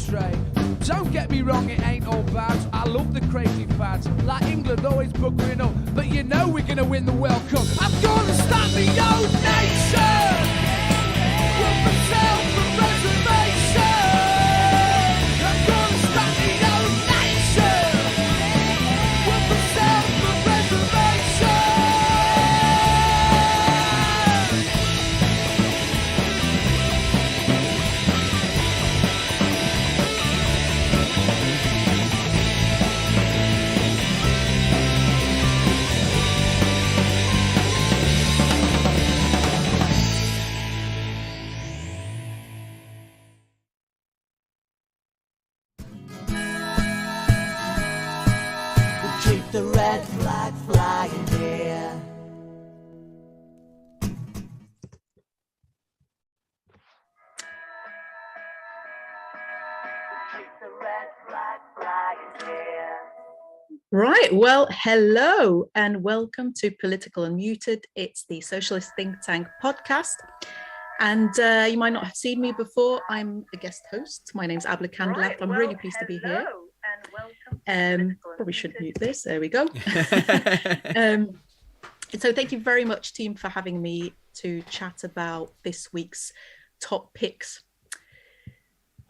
trade. Don't get me wrong, it ain't all bad. I love the crazy fads, like England always buckling up. But you know we're gonna win the World Cup. I'm gonna start my own nation with myself and reservation. I'm gonna start my own nation with myself and reservation. Keep the red flag flying here. Keep the red flag flying here. Right, well, hello and welcome to Political Unmuted. It's the Socialist Think Tank podcast. And you might not have seen me before. I'm a guest host. My name's Adler. I'm really pleased to be here. Probably should mute this. There we go. So thank you very much, team, for having me to chat about this week's top picks.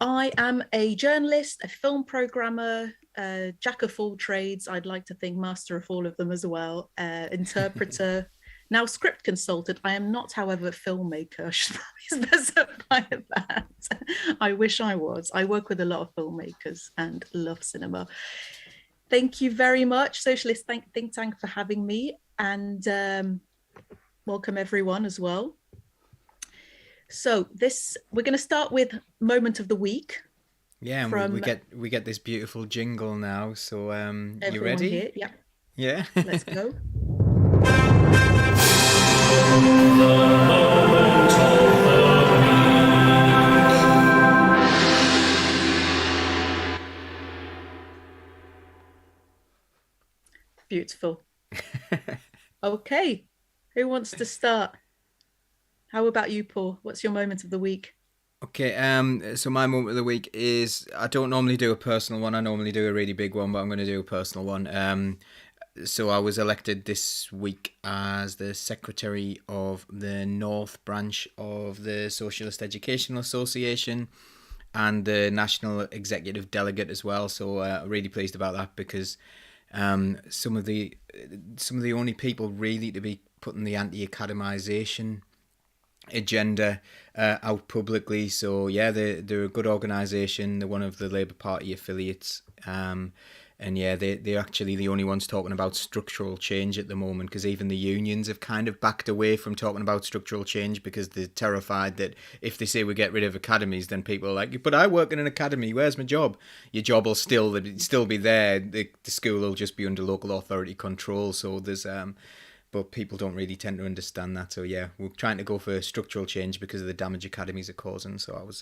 I am a journalist, a film programmer, jack of all trades. I'd like to think master of all of them as well. Interpreter, now script consultant. I am not, however, a filmmaker. I should probably specify that. I wish I was. I work with a lot of filmmakers and love cinema. Thank you very much, Socialist Think Tank, for having me, and welcome everyone as well. So we're going to start with moment of the week. Yeah, and we get this beautiful jingle now. So you ready? Here? Yeah. Yeah. Let's go. Beautiful. Okay, who wants to start? How about you, Paul? What's your moment of the week? Okay, so my moment of the week is, I don't normally do a personal one. I normally do a really big one, but I'm going to do a personal one. So I was elected this week as the secretary of the North branch of the Socialist Educational Association and the national executive delegate as well. So really pleased about that, because some of the only people really to be putting the anti-academisation agenda out publicly. So yeah, they're a good organisation. They're one of the Labour Party affiliates, and yeah, they're actually the only ones talking about structural change at the moment, because even the unions have kind of backed away from talking about structural change, because they're terrified that if they say we get rid of academies, then people are like, but I work in an academy, where's my job? Your job will still be there. The school will just be under local authority control. So there's but people don't really tend to understand that. So yeah, we're trying to go for structural change because of the damage academies are causing. So I was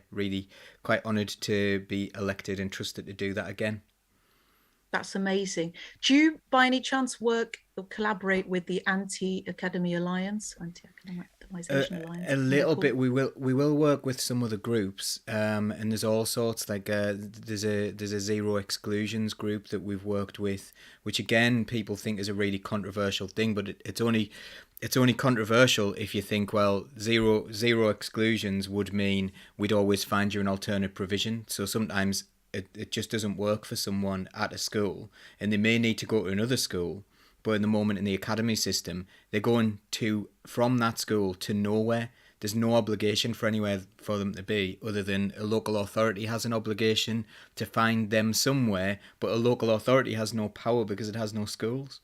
really quite honoured to be elected and trusted to do that again. That's amazing. Do you, by any chance, work or collaborate with the Anti-Academy Alliance, Anti-Academisation Alliance? A little bit. We will work with some other groups, and there's all sorts. Like there's a zero exclusions group that we've worked with, which again people think is a really controversial thing, but it's only controversial if you think, well, zero exclusions would mean we'd always find you an alternate provision. So sometimes it just doesn't work for someone at a school, and they may need to go to another school, but in the moment in the academy system, they're going from that school to nowhere. There's no obligation for anywhere for them to be, other than a local authority has an obligation to find them somewhere, but a local authority has no power because it has no schools.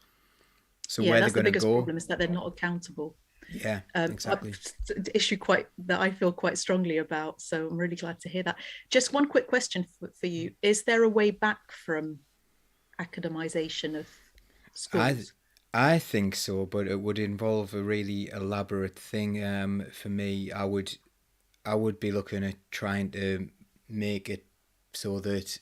So yeah, where that's they're the going to biggest go? problem, is that they're not accountable. Yeah, exactly. Issue that I feel quite strongly about. So I'm really glad to hear that. Just one quick question for you: is there a way back from academisation of schools? I think so, but it would involve a really elaborate thing. For me, I would be looking at trying to make it so that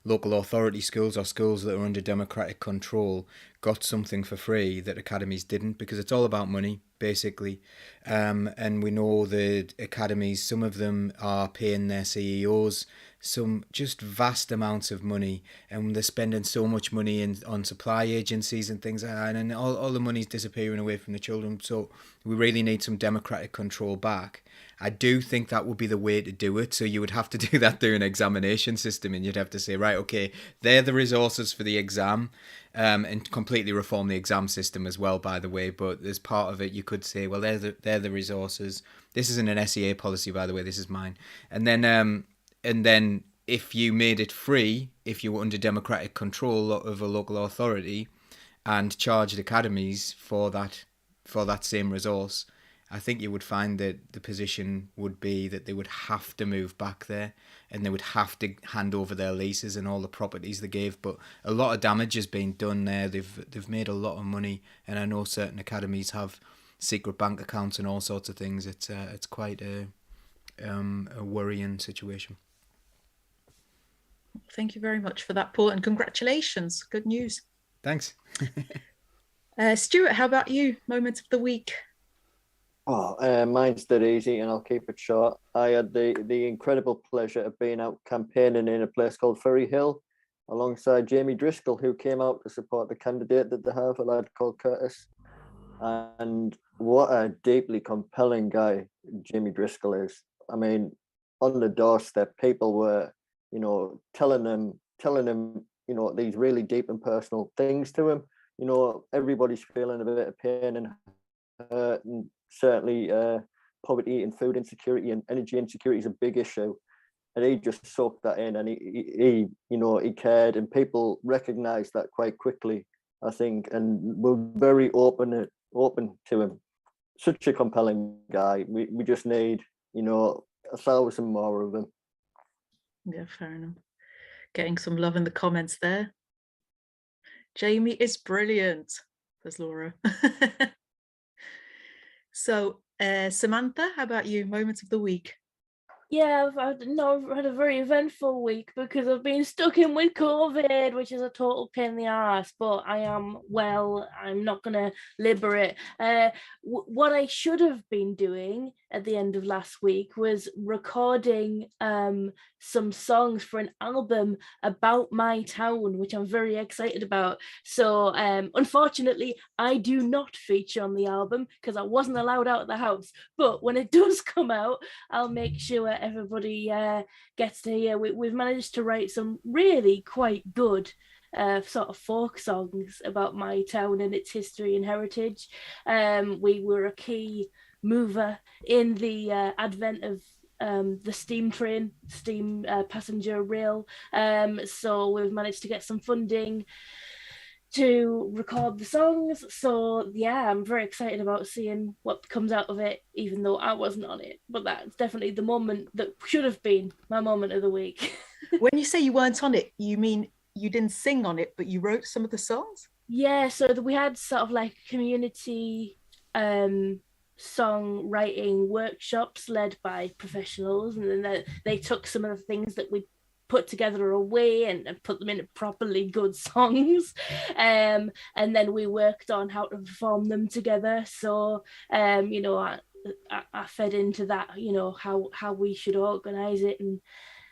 local authority schools or schools that are under democratic control got something for free that academies didn't, because it's all about money, basically. And we know that academies, some of them are paying their CEOs some just vast amounts of money, and they're spending so much money on supply agencies and things like that, and all the money's disappearing away from the children. So we really need some democratic control back. I do think that would be the way to do it. So you would have to do that through an examination system, and you'd have to say, right, okay, they're the resources for the exam, and completely reform the exam system as well, by the way. But as part of it, you could say, well, they're the resources. This isn't an SEA policy, by the way. This is mine. And then if you made it free, if you were under democratic control of a local authority, and charged academies for that same resource, I think you would find that the position would be that they would have to move back there, and they would have to hand over their leases and all the properties they gave. But a lot of damage has been done there. They've made a lot of money, and I know certain academies have secret bank accounts and all sorts of things. It's quite a worrying situation. Thank you very much for that, Paul, and congratulations. Good news. Thanks. Stuart, how about you? Moment of the week. Mine's dead easy, and I'll keep it short. I had the incredible pleasure of being out campaigning in a place called Ferry Hill alongside Jamie Driscoll, who came out to support the candidate that they have, a lad called Curtis. And what a deeply compelling guy Jamie Driscoll is. I mean, on the doorstep, people were, telling him, these really deep and personal things to him. Everybody's feeling a bit of pain and hurt, and certainly poverty and food insecurity and energy insecurity is a big issue. And he just soaked that in, and he cared, and people recognised that quite quickly, I think, and were very open to him. Such a compelling guy. We just need, 1,000 more of them. Yeah, fair enough. Getting some love in the comments there. Jamie is brilliant, says Laura. So, Samantha, how about you? Moment of the week. Yeah, I've had a very eventful week because I've been stuck in with COVID, which is a total pain in the arse, but I am well. I'm not going to liberate. What I should have been doing at the end of last week was recording some songs for an album about my town, which I'm very excited about. So unfortunately, I do not feature on the album because I wasn't allowed out of the house. But when it does come out, I'll make sure everybody gets to hear. We've managed to write some really quite good sort of folk songs about my town and its history and heritage. We were a key mover in the advent of the steam passenger rail. So we've managed to get some funding to record the songs. So yeah, I'm very excited about seeing what comes out of it, even though I wasn't on it. But that's definitely the moment that should have been my moment of the week. When you say you weren't on it, you mean you didn't sing on it, but you wrote some of the songs? Yeah, so we had sort of like community songwriting workshops led by professionals, and then they took some of the things that we put together away and put them into properly good songs, and then we worked on how to perform them together. So I fed into that, how we should organize it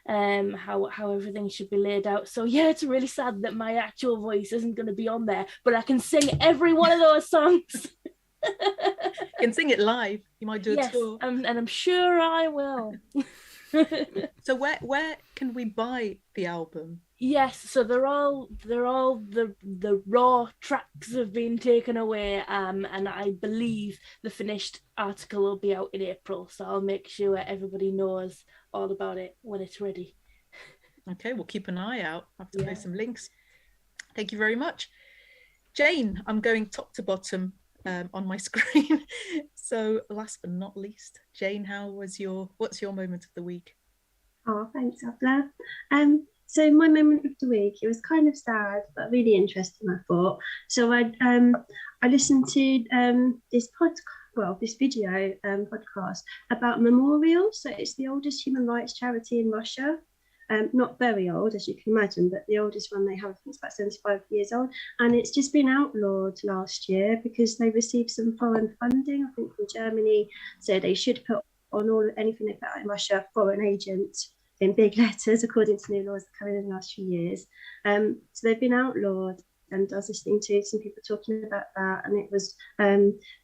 and how everything should be laid out. So yeah, it's really sad that my actual voice isn't going to be on there, but I can sing every one of those songs. You can sing it live. You might do a tour. And I'm sure I will. So where can we buy the album? Yes, so they're all the raw tracks have been taken away, and I believe the finished article will be out in April. So I'll make sure everybody knows all about it when it's ready. Okay, we'll keep an eye out. I'll have to post some links. Thank you very much. Jane, I'm going top to bottom on my screen. So last but not least, Jane, what's your moment of the week? Oh, thanks, Adler. So my moment of the week, it was kind of sad but really interesting, I thought. So I listened to this video podcast about memorials. So it's the oldest human rights charity in Russia. Not very old, as you can imagine, but the oldest one they have, I think it's about 75 years old. And it's just been outlawed last year because they received some foreign funding, I think from Germany. So they should put on anything like that in Russia, foreign agent in big letters, according to new laws that come in the last few years. So they've been outlawed. And I was listening to some people talking about that, and it was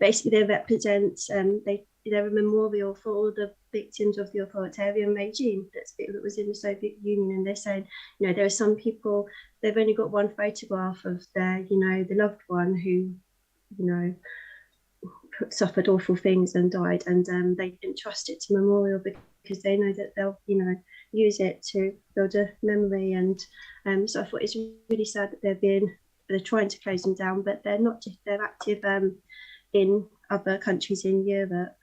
basically they represent they're a memorial for all the victims of the authoritarian regime that was in the Soviet Union. And they're saying, there are some people, they've only got one photograph of their, the loved one who, suffered awful things and died, and they entrust it to memorial because they know that they'll, use it to build a memory. And so I thought it's really sad that they're trying to close them down, but they're not just, they're active in other countries in Europe.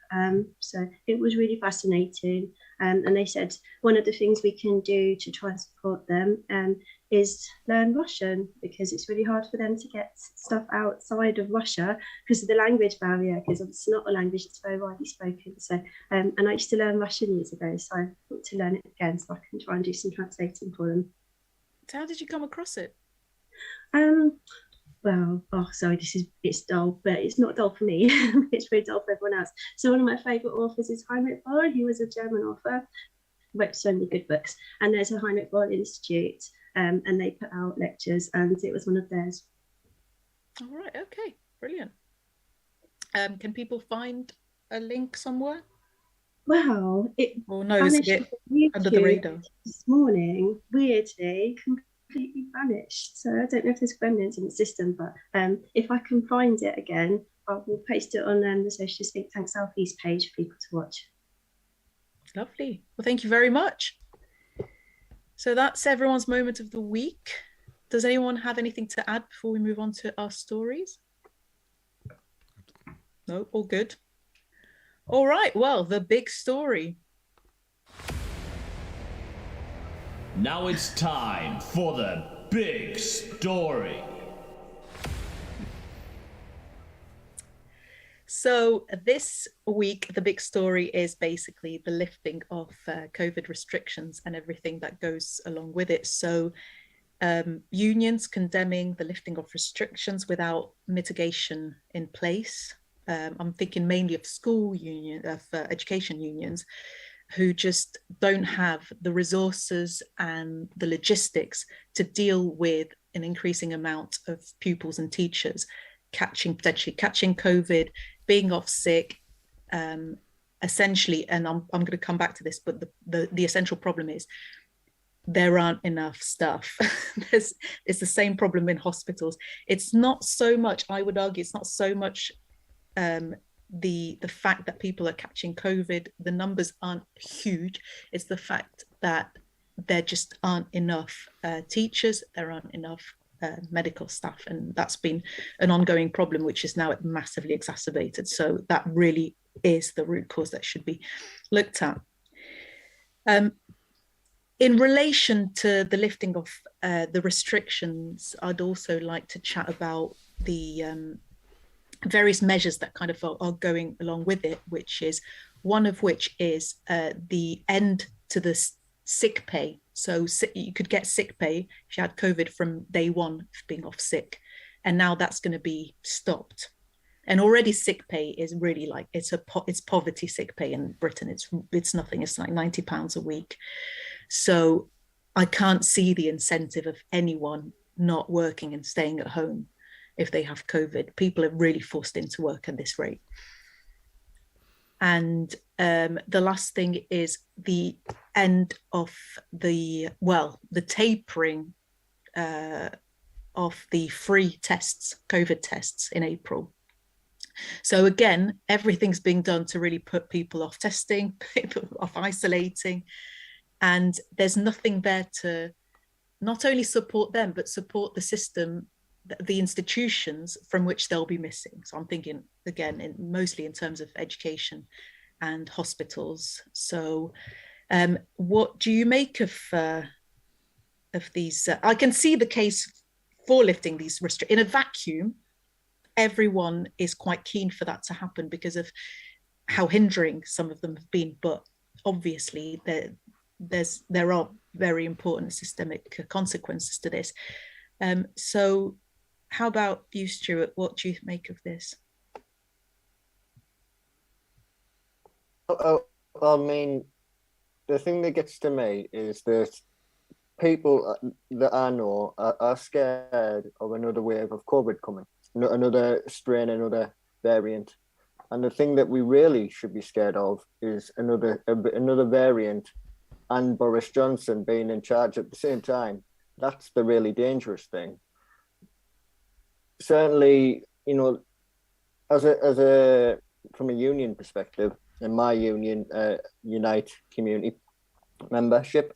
So it was really fascinating. And they said one of the things we can do to try and support them is learn Russian, because it's really hard for them to get stuff outside of Russia because of the language barrier, because it's not a language that's very widely spoken. So, and I used to learn Russian years ago, so I want to learn it again so I can try and do some translating for them. So how did you come across it? Well, sorry, it's dull, but it's not dull for me. It's very dull for everyone else. So one of my favourite authors is Heinrich Böll. He was a German author, wrote so many good books. And there's a Heinrich Böll Institute, and they put out lectures, and it was one of theirs. All right, okay, brilliant. Can people find a link somewhere? Well, it vanished a bit under the radar this morning, weirdly, completely vanished. So I don't know if there's gremlins in the system, but if I can find it again, I will post it on the Socialist Think Tank Southeast page for people to watch. Lovely. Well, thank you very much. So that's everyone's moment of the week. Does anyone have anything to add before we move on to our stories? No, all good. All right, well, the big story. Now it's time for the big story. So this week, the big story is basically the lifting of COVID restrictions and everything that goes along with it. So unions condemning the lifting of restrictions without mitigation in place. I'm thinking mainly of education unions, who just don't have the resources and the logistics to deal with an increasing amount of pupils and teachers potentially catching COVID, being off sick, essentially. And I'm going to come back to this, but the essential problem is there aren't enough staff. It's the same problem in hospitals. It's not so much, I would argue, it's not so much the fact that people are catching COVID, the numbers aren't huge. It's the fact that there just aren't enough teachers, there aren't enough medical staff, and that's been an ongoing problem, which is now massively exacerbated. So that really is the root cause that should be looked at. In relation to the lifting of the restrictions, I'd also like to chat about the various measures that kind of are going along with it, which is one of which is the end to the sick pay. So you could get sick pay if you had COVID from day one of being off sick, and now that's going to be stopped. And already sick pay is really like it's poverty sick pay in Britain. It's nothing. It's like £90 a week. So I can't see the incentive of anyone not working and staying at home if they have COVID. People are really forced into work at this rate. And the last thing is the end of the tapering of the free tests, COVID tests in April. So again, everything's being done to really put people off testing, people off isolating, and there's nothing there to not only support them, but support the system, the institutions from which they'll be missing. So I'm thinking, again, mostly in terms of education and hospitals. So what do you make of these? I can see the case for lifting these restrictions. In a vacuum, everyone is quite keen for that to happen because of how hindering some of them have been. But obviously, there are very important systemic consequences to this. So how about you, Stuart? What do you make of this? I mean, the thing that gets to me is that people that I know are scared of another wave of COVID coming, another strain, another variant. And the thing that we really should be scared of is another variant and Boris Johnson being in charge at the same time. That's the really dangerous thing. Certainly, as a from a union perspective, in my union, Unite community membership,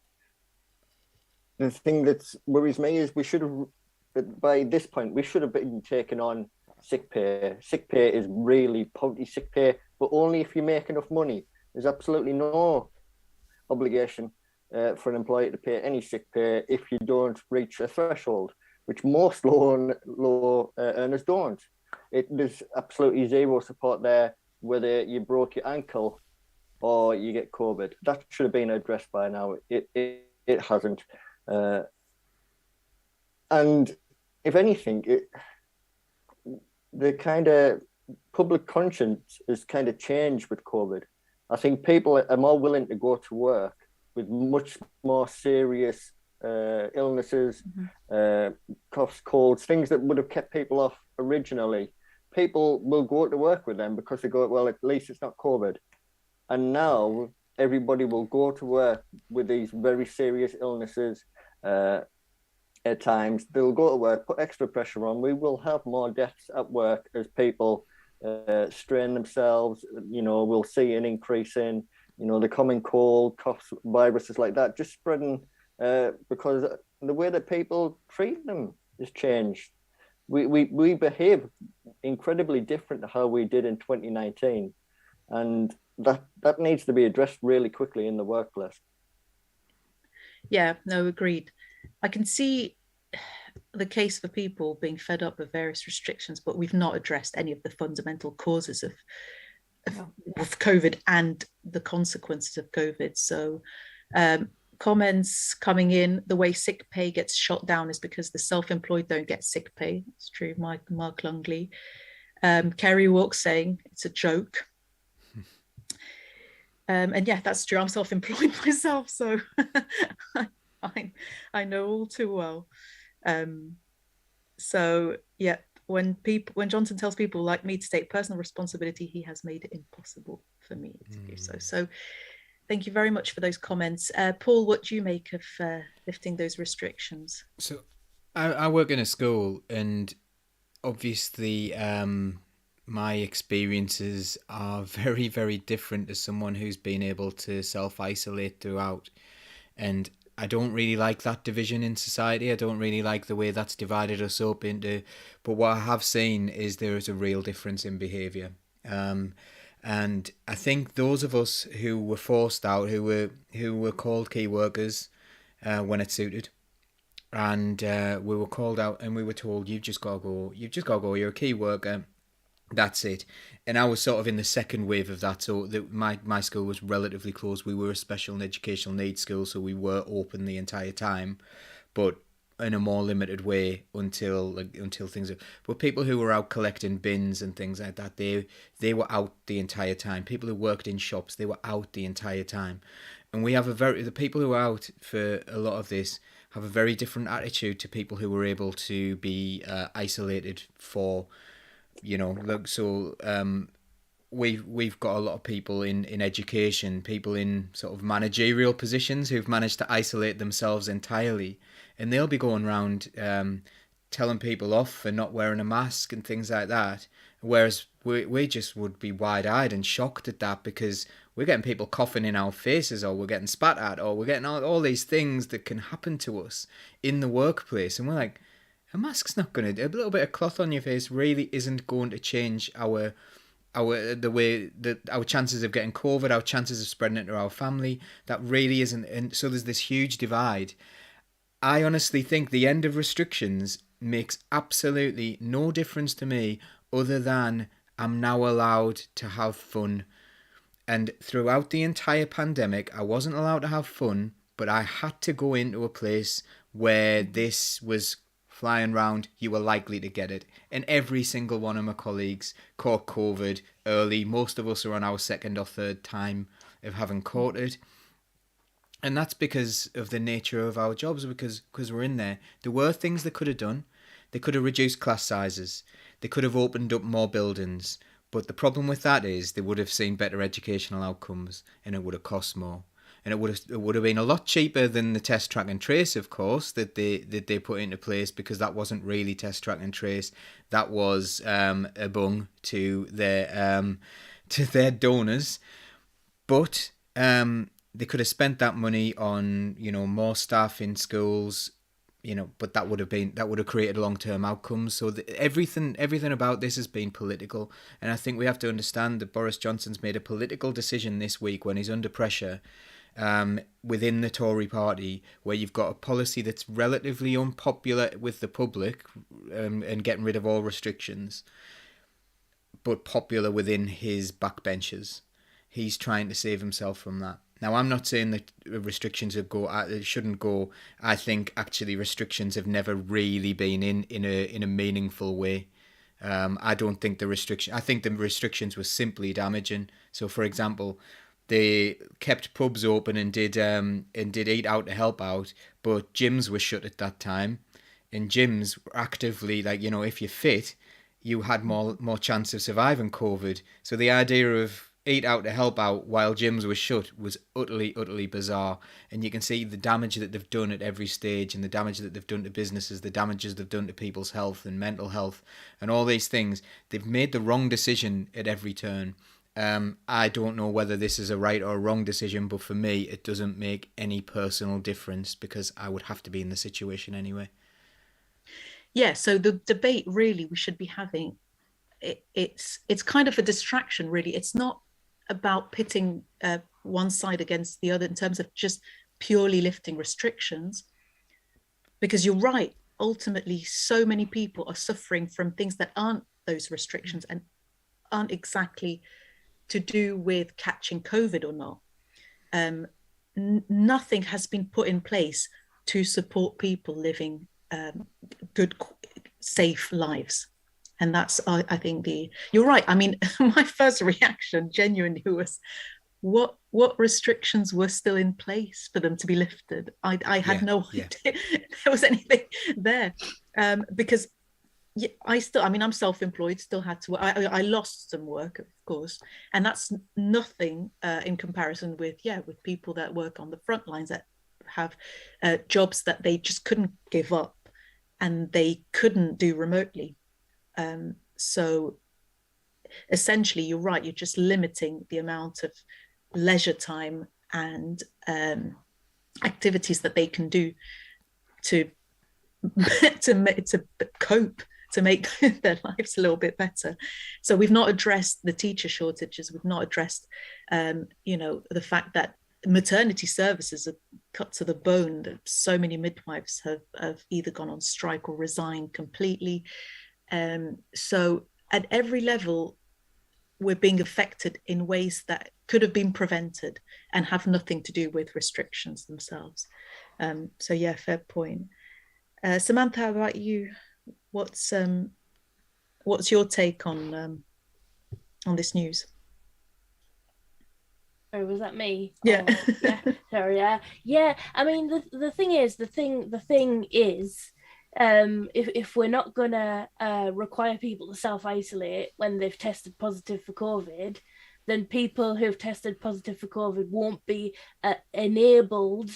the thing that worries me is by this point, we should have been taking on sick pay. Sick pay is really poverty sick pay, but only if you make enough money. There's absolutely no obligation for an employer to pay any sick pay if you don't reach a threshold, which most low earners don't. There's absolutely zero support there, whether you broke your ankle or you get COVID. That should have been addressed by now. It hasn't. And if anything, the kind of public conscience has kind of changed with COVID. I think people are more willing to go to work with much more serious illnesses, coughs, colds, things that would have kept people off originally. People will go to work with them because they go, well, at least it's not COVID. And now everybody will go to work with these very serious illnesses. At times they'll go to work, put extra pressure on. We will have more deaths at work as people strain themselves. We'll see an increase in, the common cold, coughs, viruses like that, just spreading because the way that people treat them has changed. We behave incredibly different to how we did in 2019, and that needs to be addressed really quickly in the workplace. Yeah, no, agreed. I can see the case for people being fed up with various restrictions, but we've not addressed any of the fundamental causes of COVID and the consequences of COVID. So comments coming in, the way sick pay gets shot down is because the self-employed don't get sick pay. It's true, Mark Lungley. Kerry Walk saying it's a joke. And yeah, that's true. I'm self-employed myself, so I know all too well. So yeah, when Johnson tells people like me to take personal responsibility, he has made it impossible for me to do so. So thank you very much for those comments. Paul, what do you make of lifting those restrictions? So I work in a school, and obviously my experiences are very, very different to someone who's been able to self-isolate throughout. And I don't really like that division in society. I don't really like the way that's divided us up into. But what I have seen is there is a real difference in behaviour. And I think those of us who were forced out, who were called key workers when it suited, and we were called out and we were told, you've just got to go, you're a key worker, that's it. And I was sort of in the second wave of that. So my school was relatively closed. We were a special and educational needs school, so we were open the entire time, but in a more limited way until things. But people who were out collecting bins and things like that, they were out the entire time. People who worked in shops, they were out the entire time. And we have the people who are out for a lot of this have a very different attitude to people who were able to be isolated for. We've got a lot of people in education, people in sort of managerial positions who've managed to isolate themselves entirely, and they'll be going around telling people off for not wearing a mask and things like that, whereas we just would be wide-eyed and shocked at that, because we're getting people coughing in our faces, or we're getting spat at, or we're getting all these things that can happen to us in the workplace, and we're like, a mask's not going to, a little bit of cloth on your face really isn't going to change our chances of getting COVID, our chances of spreading it to our family. That really isn't. And so there's this huge divide. I honestly think the end of restrictions makes absolutely no difference to me, other than I'm now allowed to have fun. And throughout the entire pandemic, I wasn't allowed to have fun, but I had to go into a place where this was flying around, you were likely to get it. And every single one of my colleagues caught COVID early. Most of us are on our second or third time of having caught it. And that's because of the nature of our jobs, because we're in there. There were things they could have done. They could have reduced class sizes. They could have opened up more buildings. But the problem with that is they would have seen better educational outcomes, and it would have cost more. And it would have been a lot cheaper than the test, track and trace, of course, that they put into place, because that wasn't really test, track and trace. That was a bung to their donors. But they could have spent that money on, more staff in schools, but that would have created long-term outcomes. So everything about this has been political, and I think we have to understand that Boris Johnson's made a political decision this week when he's under pressure within the Tory party, where you've got a policy that's relatively unpopular with the public, and getting rid of all restrictions, but popular within his backbenchers. He's trying to save himself from that. Now, I'm not saying that restrictions shouldn't go. I think actually restrictions have never really been in a meaningful way. I don't think I think the restrictions were simply damaging. So, for example, they kept pubs open and did eat out to help out, but gyms were shut at that time, and gyms were actively, like, if you're fit, you had more chance of surviving COVID. So the idea of eat out to help out while gyms were shut was utterly bizarre. And you can see the damage that they've done at every stage, and the damage that they've done to businesses, the damages they've done to people's health and mental health and all these things. They've made the wrong decision at every turn. I don't know whether this is a right or a wrong decision, but for me, it doesn't make any personal difference, because I would have to be in the situation anyway. Yeah, so the debate really we should be having, it's kind of a distraction, really. It's not about pitting one side against the other in terms of just purely lifting restrictions, because you're right, ultimately so many people are suffering from things that aren't those restrictions and aren't exactly to do with catching COVID or not. Nothing has been put in place to support people living good, safe lives. And that's, I think, you're right. I mean, my first reaction genuinely was, what restrictions were still in place for them to be lifted? I had no idea there was anything there, because I'm self-employed, still had to work. I lost some work, of course, and that's nothing in comparison with people that work on the front lines, that have jobs that they just couldn't give up and they couldn't do remotely. So essentially, you're right, you're just limiting the amount of leisure time and activities that they can do to cope, to make their lives a little bit better. So we've not addressed the teacher shortages. We've not addressed, the fact that maternity services are cut to the bone, that so many midwives have either gone on strike or resigned completely. So at every level, we're being affected in ways that could have been prevented and have nothing to do with restrictions themselves. So yeah, fair point. Samantha, how about you? What's your take on this news? Oh, was that me? Yeah. Oh, yeah. Sorry. Yeah. I mean, the thing is, if we're not gonna require people to self-isolate when they've tested positive for COVID, then people who've tested positive for COVID won't be enabled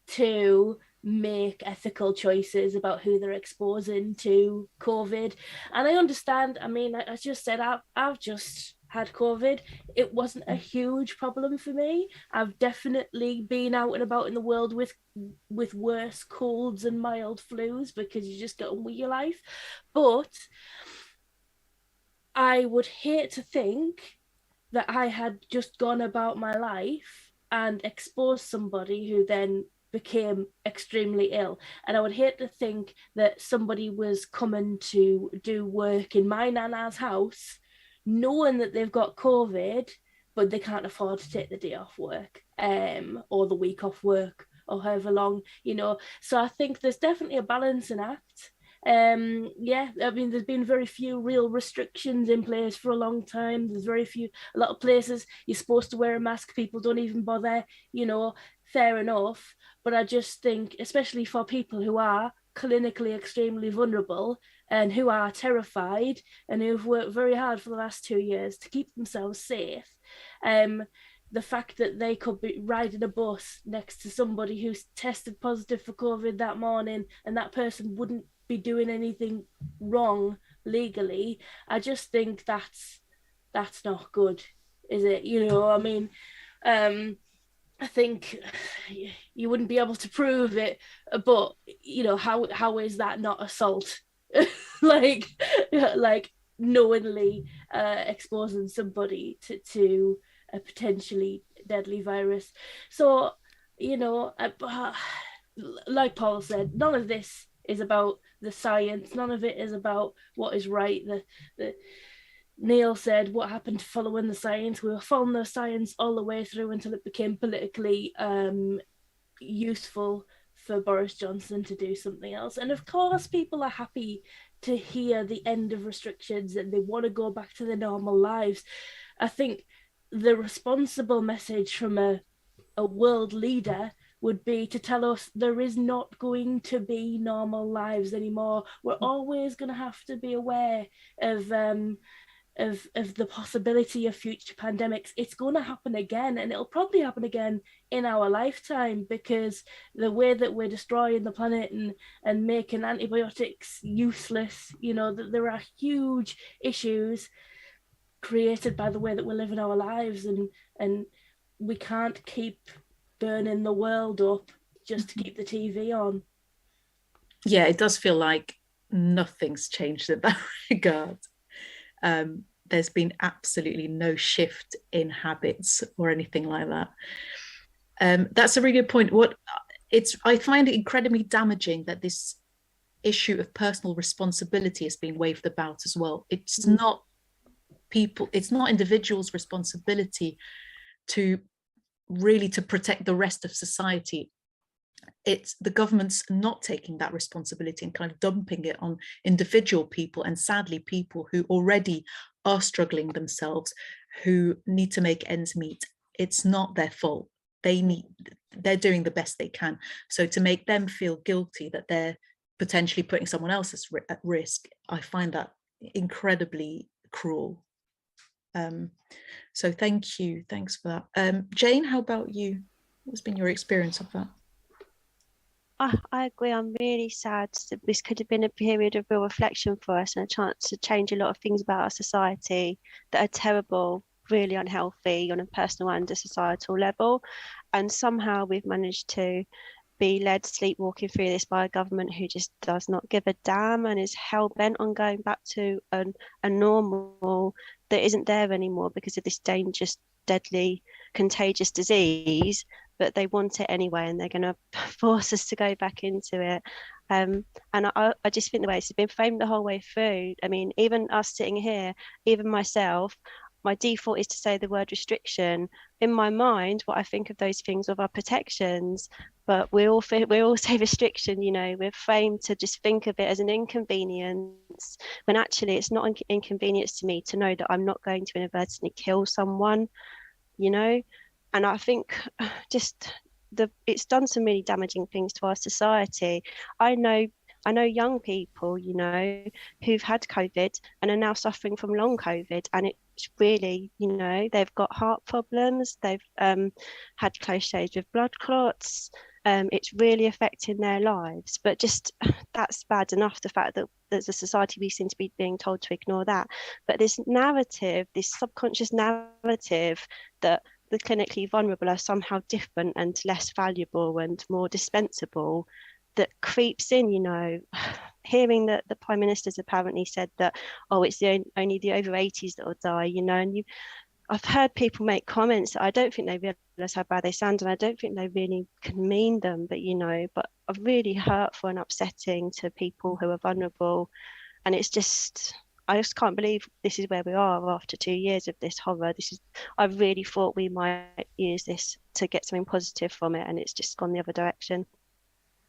to make ethical choices about who they're exposing to COVID. And I understand. I mean, I just said I've just had COVID. It wasn't a huge problem for me. I've definitely been out and about in the world with worse colds and mild flus, because you just get on with your life. But I would hate to think that I had just gone about my life and exposed somebody who then became extremely ill. And I would hate to think that somebody was coming to do work in my nana's house knowing that they've got COVID, but they can't afford to take the day off work, or the week off work, or however long, So I think there's definitely a balancing act. I mean, there's been very few real restrictions in place for a long time. There's a lot of places you're supposed to wear a mask, people don't even bother, fair enough. But I just think, especially for people who are clinically extremely vulnerable and who are terrified and who've worked very hard for the last 2 years to keep themselves safe, the fact that they could be riding a bus next to somebody who's tested positive for COVID that morning and that person wouldn't be doing anything wrong legally, I just think that's not good, is it? You know, I mean, I think you wouldn't be able to prove it, but you know, how is that not assault? like knowingly exposing somebody to a potentially deadly virus. So, you know, like Paul said, none of this is about the science. None of it is about what is right. The Neil said, what happened following the science? We were following the science all the way through until it became politically useful for Boris Johnson to do something else. And of course, people are happy to hear the end of restrictions and they want to go back to their normal lives. I think the responsible message from a world leader would be to tell us there is not going to be normal lives anymore. We're always going to have to be aware of the possibility of future pandemics. It's going to happen again, and it'll probably happen again in our lifetime, because the way that we're destroying the planet and making antibiotics useless, you know, that there are huge issues created by the way that we're living our lives, and we can't keep burning the world up just to keep the TV on. Yeah, it does feel like nothing's changed in that regard. There's been absolutely no shift in habits or anything like that. That's a really good point. I find it incredibly damaging that this issue of personal responsibility is being waved about as well. It's not individuals' responsibility to protect the rest of society. It's the government's not taking that responsibility and kind of dumping it on individual people, and sadly people who already are struggling themselves, who need to make ends meet. It's not their fault. They're doing the best they can. So to make them feel guilty that they're potentially putting someone else at risk, I find that incredibly cruel. So thanks for that. Jane, how about you? What's been your experience of that? I agree. I'm really sad that this could have been a period of real reflection for us and a chance to change a lot of things about our society that are terrible, really unhealthy on a personal and a societal level. And somehow we've managed to be led sleepwalking through this by a government who just does not give a damn and is hell-bent on going back to a normal that isn't there anymore because of this dangerous, deadly, contagious disease. But they want it anyway, and they're going to force us to go back into it. And I just think the way it's been framed the whole way through, I mean, even us sitting here, even myself, my default is to say the word restriction. In my mind, what I think of those things are protections, but we all say restriction, you know, we're framed to just think of it as an inconvenience, when actually it's not an inconvenience to me to know that I'm not going to inadvertently kill someone, you know. And I think just it's done some really damaging things to our society. I know young people, you know, who've had COVID and are now suffering from long COVID, and it's really, you know, they've got heart problems, they've had close shaves with blood clots. It's really affecting their lives. But just that's bad enough, the fact that as a society we seem to be being told to ignore that. But this narrative, this subconscious narrative that the clinically vulnerable are somehow different and less valuable and more dispensable, that creeps in, you know. Hearing that the Prime Minister's apparently said that, oh, it's only the over 80s that will die, you know, and I've heard people make comments that I don't think they realise how bad they sound, and I don't think they really can mean them, but, you know, but are really hurtful and upsetting to people who are vulnerable. And it's just, I just can't believe this is where we are after 2 years of this horror. I really thought we might use this to get something positive from it, and it's just gone the other direction.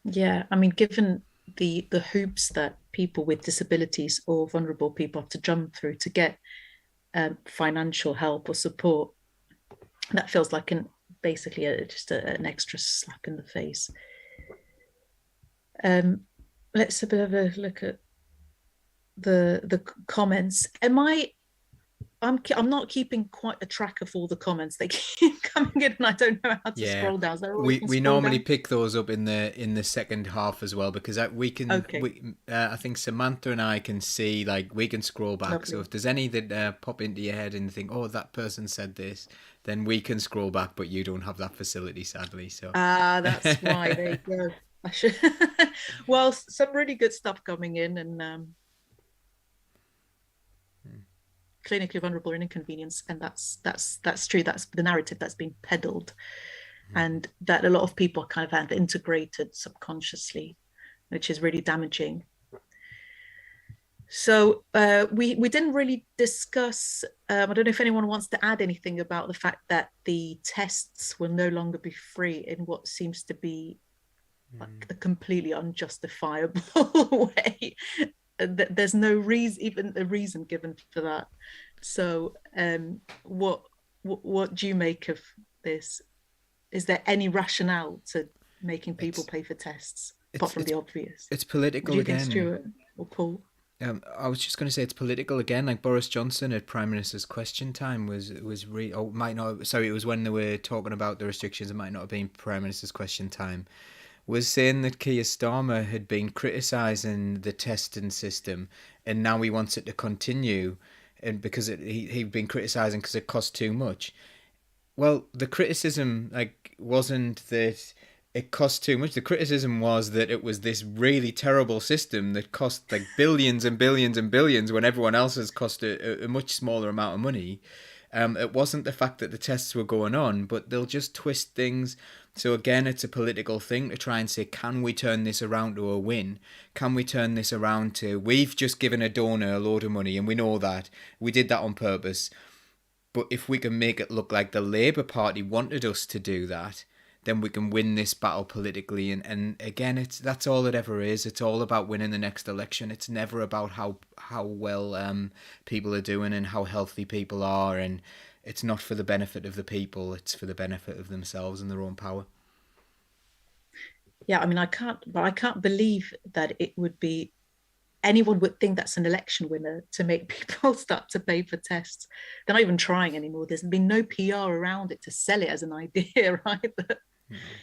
Yeah, I mean, given the hoops that people with disabilities or vulnerable people have to jump through to get financial help or support, that feels like an basically just an extra slap in the face. Let's have a look at the comments. I'm not keeping quite a track of all the comments. They keep coming in, and I don't know how to scroll down. So we normally pick those up in the second half as well, because we can. Okay. I think Samantha and I can see, like, we can scroll back. Lovely. So if there's any that pop into your head and you think, oh, that person said this, then we can scroll back. But you don't have that facility, sadly. So that's why. There you go. I should. Well, some really good stuff coming in, and clinically vulnerable and inconvenience, and that's true. That's the narrative that's been peddled, and that a lot of people kind of have integrated subconsciously, which is really damaging. So we didn't really discuss. I don't know if anyone wants to add anything about the fact that the tests will no longer be free in what seems to be like a completely unjustifiable way. There's no reason, even a reason given for that. So what do you make of this? Is there any rationale to making people pay for tests apart from the obvious? It's political again. Think, Stuart or Paul? I was just going to say it's political again. Like Boris Johnson at Prime Minister's Question Time was it was when they were talking about the restrictions. It might not have been Prime Minister's Question Time. Was saying that Keir Starmer had been criticising the testing system, and now he wants it to continue, and because he'd been criticising because it cost too much. Well, the criticism wasn't that it cost too much. The criticism was that it was this really terrible system that cost like billions and billions and billions when everyone else has cost a much smaller amount of money. It wasn't the fact that the tests were going on, but they'll just twist things. So again, it's a political thing to try and say, can we turn this around to a win? Can we turn this around to, we've just given a donor a load of money and we know that. We did that on purpose. But if we can make it look like the Labour Party wanted us to do that, then we can win this battle politically. And again, that's all it ever is. It's all about winning the next election. It's never about how well people are doing and how healthy people are. And it's not for the benefit of the people. It's for the benefit of themselves and their own power. Yeah, I mean, I can't believe that it would be, anyone would think that's an election winner to make people start to pay for tests. They're not even trying anymore. There's been no PR around it to sell it as an idea either.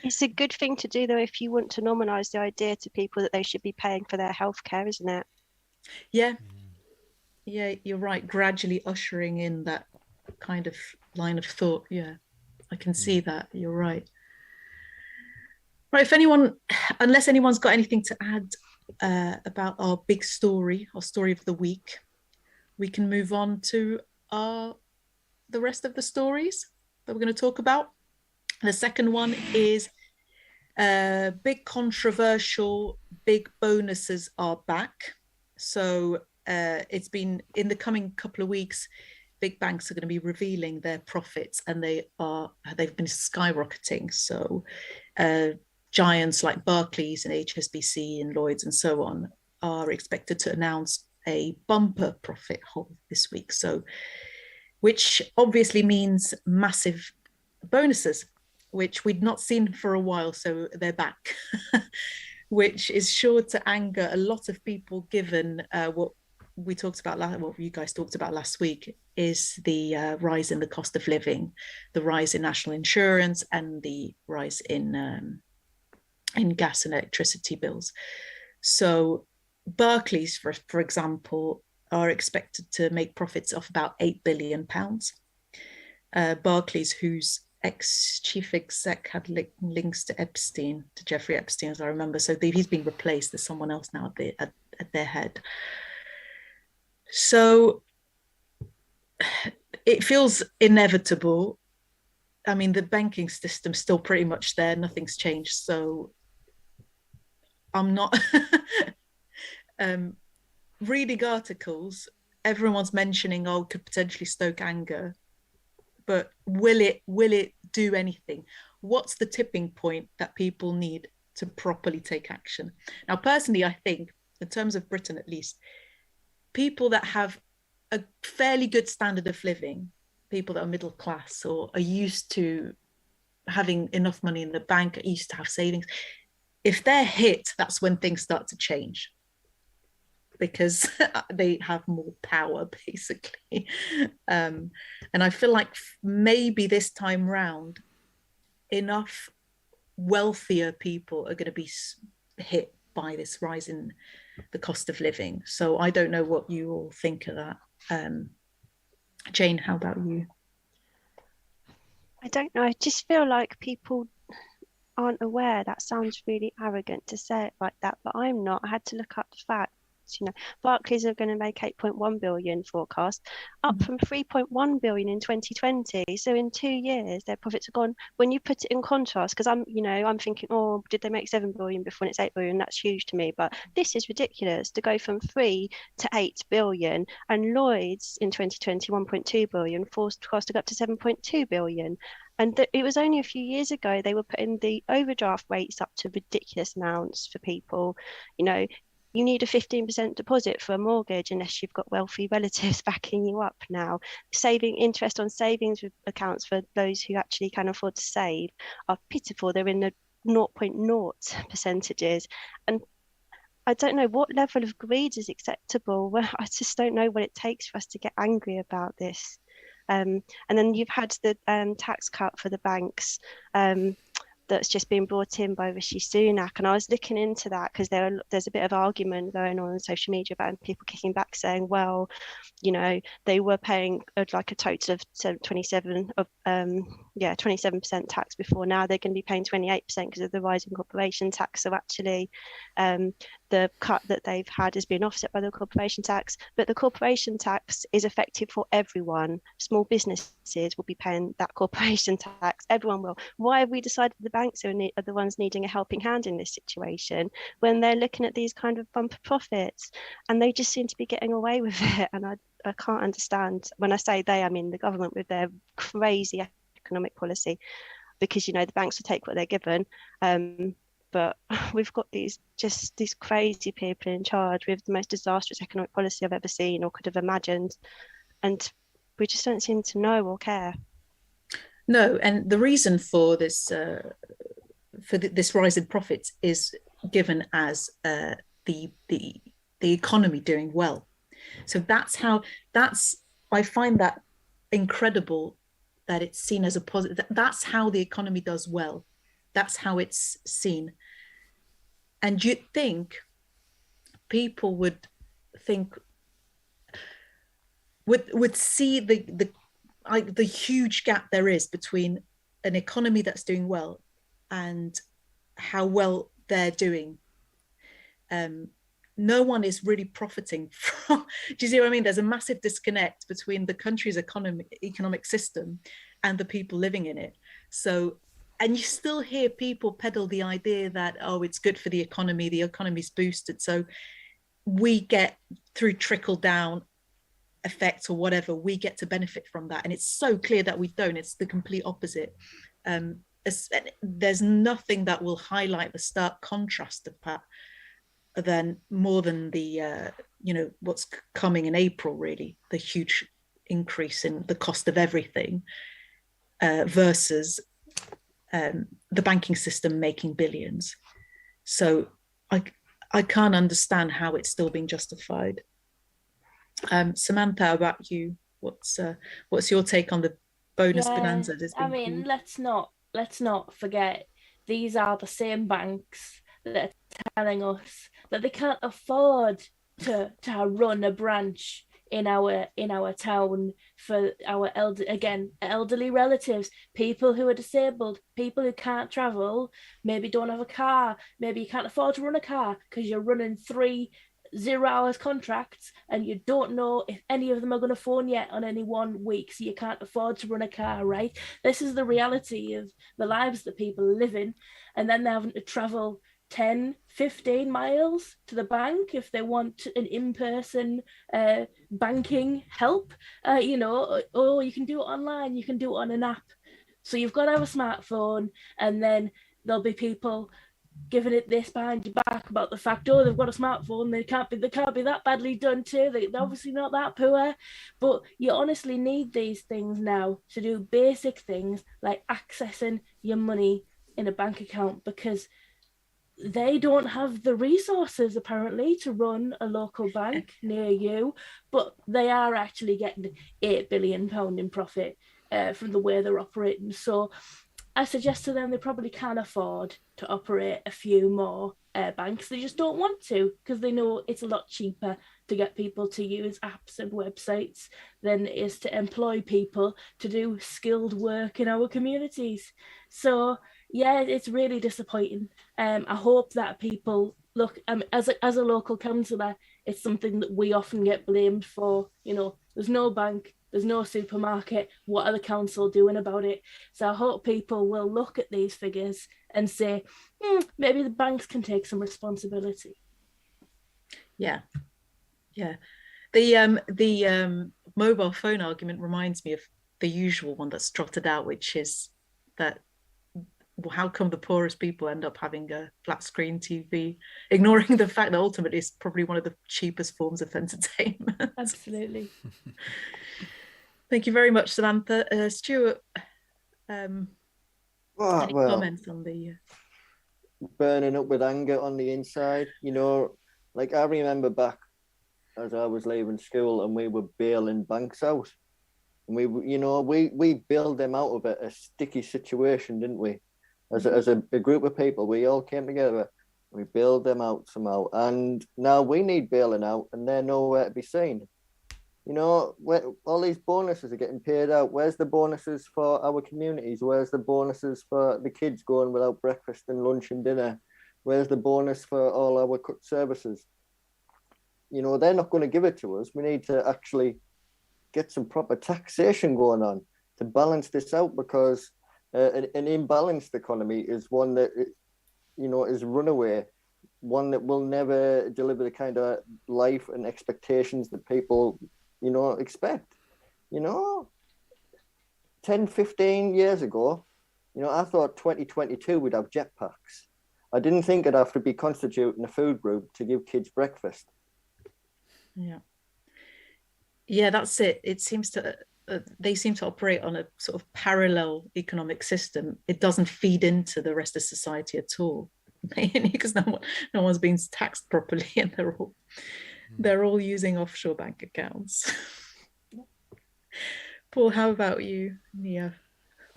It's a good thing to do, though, if you want to normalise the idea to people that they should be paying for their healthcare, isn't it? Yeah, you're right. Gradually ushering in that kind of line of thought. Yeah, I can see that. You're right. Right, unless anyone's got anything to add about our big story, our story of the week, we can move on to the rest of the stories that we're going to talk about. The second one is big controversial, big bonuses are back. So it's been, in the coming couple of weeks, big banks are going to be revealing their profits, and they've been skyrocketing. So giants like Barclays and HSBC and Lloyd's and so on are expected to announce a bumper profit haul this week. So, which obviously means massive bonuses, which we'd not seen for a while. So they're back, which is sure to anger a lot of people, given what we talked about, what you guys talked about last week, is the rise in the cost of living, the rise in national insurance, and the rise in gas and electricity bills. So Barclays, for example, are expected to make profits of about £8 billion. Barclays, whose ex-chief exec had links to Jeffrey Epstein, as I remember. So he's been replaced. There's someone else now at their head. So it feels inevitable. I mean, the banking system's still pretty much there. Nothing's changed. So I'm not reading articles. Everyone's mentioning, could potentially stoke anger, but will it do anything? What's the tipping point that people need to properly take action? Now, personally, I think, in terms of Britain at least, people that have a fairly good standard of living, people that are middle class or are used to having enough money in the bank. I used to have savings. If they're hit, that's when things start to change, because they have more power, basically. And I feel like maybe this time round, enough wealthier people are going to be hit by this rise in the cost of living. So I don't know what you all think of that. Jane, how about you? I don't know. I just feel like people aren't aware. That sounds really arrogant to say it like that, but I'm not. I had to look up the facts. Barclays are going to make 8.1 billion forecast, up from 3.1 billion in 2020. So in 2 years, their profits are gone. When you put it in contrast, because I'm thinking, oh, did they make 7 billion before and it's 8 billion? That's huge to me. But this is ridiculous to go from 3 to 8 billion. And Lloyd's in 2020, 1.2 billion, forecast to go up to 7.2 billion. And it was only a few years ago they were putting the overdraft rates up to ridiculous amounts for people. You need a 15% deposit for a mortgage unless you've got wealthy relatives backing you up now. Saving interest on savings accounts for those who actually can afford to save are pitiful. They're in the 0.0 percentages. And I don't know what level of greed is acceptable. Well, I just don't know what it takes for us to get angry about this. And then you've had the tax cut for the banks. That's just been brought in by Rishi Sunak, and I was looking into that because there's a bit of argument going on social media about people kicking back saying, well, they were paying like a total of 27% tax before. Now they're going to be paying 28% because of the rising corporation tax. So actually, the cut that they've had has been offset by the corporation tax, but the corporation tax is effective for everyone. Small businesses will be paying that corporation tax. Everyone will. Why have we decided the banks are the ones needing a helping hand in this situation when they're looking at these kind of bumper profits, and they just seem to be getting away with it? And I can't understand. When I say they, I mean the government with their crazy economic policy, because the banks will take what they're given. But we've got these crazy people in charge with the most disastrous economic policy I've ever seen or could have imagined. And we just don't seem to know or care. No, and the reason for this this rise in profits is given as the economy doing well. So I find that incredible that it's seen as a positive. That's how the economy does well. That's how it's seen. And you'd think people would see the huge gap there is between an economy that's doing well and how well they're doing. No one is really profiting from. Do you see what I mean? There's a massive disconnect between the country's economic system and the people living in it. So, and you still hear people peddle the idea that, oh, it's good for the economy's boosted. So we get, through trickle down effect or whatever, we get to benefit from that. And it's so clear that we don't. It's the complete opposite. There's nothing that will highlight the stark contrast of that more than the what's coming in April, really, the huge increase in the cost of everything versus the banking system making billions. So I can't understand how it's still being justified. Samantha, how about you? What's your take on the bonus bonanza? I mean, let's not forget, these are the same banks that are telling us that they can't afford to run a branch in our town for our elderly relatives, people who are disabled, people who can't travel, maybe don't have a car, maybe you can't afford to run a car because you're running 3 0-hour contracts and you don't know if any of them are going to phone yet on any 1 week, so you can't afford to run a car, right? This is the reality of the lives that people are living, and then they're having to travel 10, 15 miles to the bank if they want an in-person banking help, or you can do it online, you can do it on an app. So you've got to have a smartphone, and then there'll be people giving it this behind your back about the fact, oh, they've got a smartphone, they can't be that badly done too. They're obviously not that poor. But you honestly need these things now to do basic things like accessing your money in a bank account, because they don't have the resources apparently to run a local bank near you, but they are actually getting £8 billion in profit from the way they're operating. So I suggest to them they probably can afford to operate a few more banks. They just don't want to, because they know it's a lot cheaper to get people to use apps and websites than it is to employ people to do skilled work in our communities. So yeah, it's really disappointing. I hope that people look, as a local councillor, it's something that we often get blamed for. You know, there's no bank, there's no supermarket. What are the council doing about it? So I hope people will look at these figures and say, maybe the banks can take some responsibility. Yeah. The mobile phone argument reminds me of the usual one that's trotted out, which is that how come the poorest people end up having a flat screen TV, ignoring the fact that ultimately it's probably one of the cheapest forms of entertainment. Absolutely. Thank you very much, Samantha. Stuart, any comments on the... Burning up with anger on the inside, you know, like I remember back as I was leaving school and we were bailing banks out. And we bailed them out of a sticky situation, didn't we? As a group of people, we all came together, we bailed them out somehow, and now we need bailing out, and they're nowhere to be seen. You know, all these bonuses are getting paid out. Where's the bonuses for our communities? Where's the bonuses for the kids going without breakfast and lunch and dinner? Where's the bonus for all our cut services? You know, they're not going to give it to us. We need to actually get some proper taxation going on to balance this out, because an imbalanced economy is one that, you know, is runaway, one that will never deliver the kind of life and expectations that people, you know, expect. You know, 10, 15 years ago, you know, I thought 2022 we'd have jetpacks. I didn't think I'd have to be constituting a food group to give kids breakfast. Yeah, that's it. It seems to... they seem to operate on a sort of parallel economic system. It doesn't feed into the rest of society at all, because no one's being taxed properly, and they're all using offshore bank accounts. Paul, how about you? Yeah,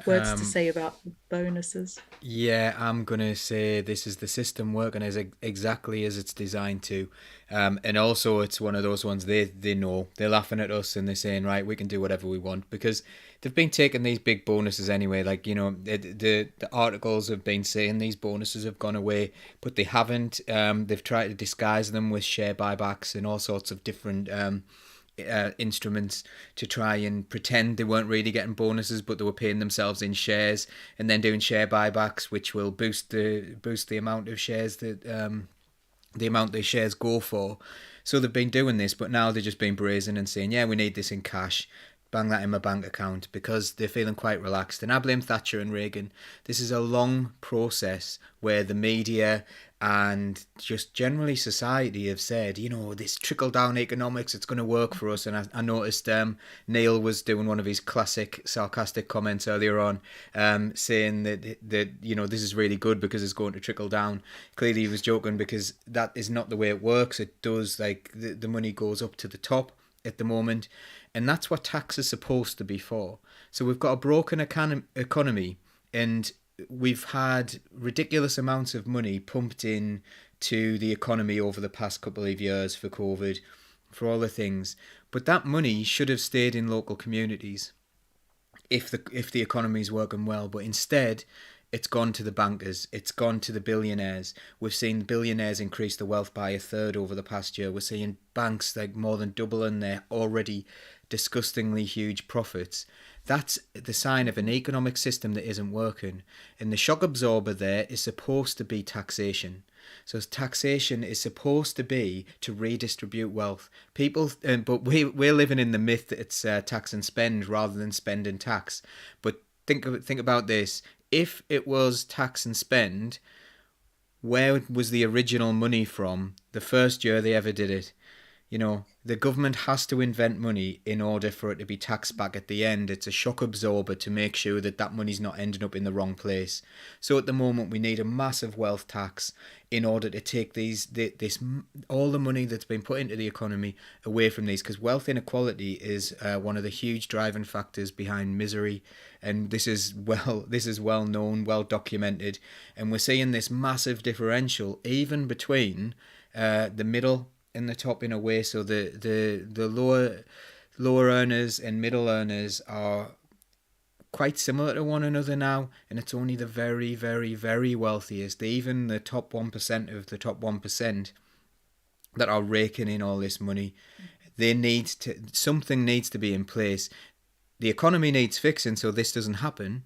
words to say about the bonuses? Yeah, I'm gonna say this is the system working as exactly as it's designed to, and also it's one of those ones they know, they're laughing at us and they're saying, right, we can do whatever we want, because they've been taking these big bonuses anyway. Like, you know, the articles have been saying these bonuses have gone away, but they haven't. They've tried to disguise them with share buybacks and all sorts of different instruments to try and pretend they weren't really getting bonuses, but they were paying themselves in shares, and then doing share buybacks, which will boost the amount of shares that the amount the shares go for. So they've been doing this, but now they're just being brazen and saying, yeah, we need this in cash, bang that in my bank account, because they're feeling quite relaxed. And I blame Thatcher and Reagan. This is a long process where the media and just generally society have said, you know, this trickle-down economics, it's going to work for us. And I noticed Neil was doing one of his classic sarcastic comments earlier on, saying that you know, this is really good because it's going to trickle down. Clearly he was joking, because that is not the way it works. It does, like, the money goes up to the top at the moment, and that's what tax is supposed to be for. So we've got a broken economy, and we've had ridiculous amounts of money pumped in to the economy over the past couple of years for COVID, for all the things. But that money should have stayed in local communities if the economy is working well. But instead, it's gone to the bankers. It's gone to the billionaires. We've seen the billionaires increase the wealth by 1/3 over the past year. We're seeing banks like more than doubling their already disgustingly huge profits. That's the sign of an economic system that isn't working. And the shock absorber there is supposed to be taxation. So taxation is supposed to be to redistribute wealth. People, but we're living in the myth that it's tax and spend rather than spend and tax. But think about this. If it was tax and spend, where was the original money from the first year they ever did it? You know, the government has to invent money in order for it to be taxed back at the end. It's a shock absorber to make sure that that money's not ending up in the wrong place. So at the moment, we need a massive wealth tax in order to take all the money that's been put into the economy away from these, because wealth inequality is one of the huge driving factors behind misery, and this is well known, well documented, and we're seeing this massive differential even between the middle and the top in a way. So the lower earners and middle earners are quite similar to one another now, and it's only the very, very, very wealthiest, even the top 1% of the top 1%, that are raking in all this money. Something needs to be in place. The economy needs fixing so this doesn't happen,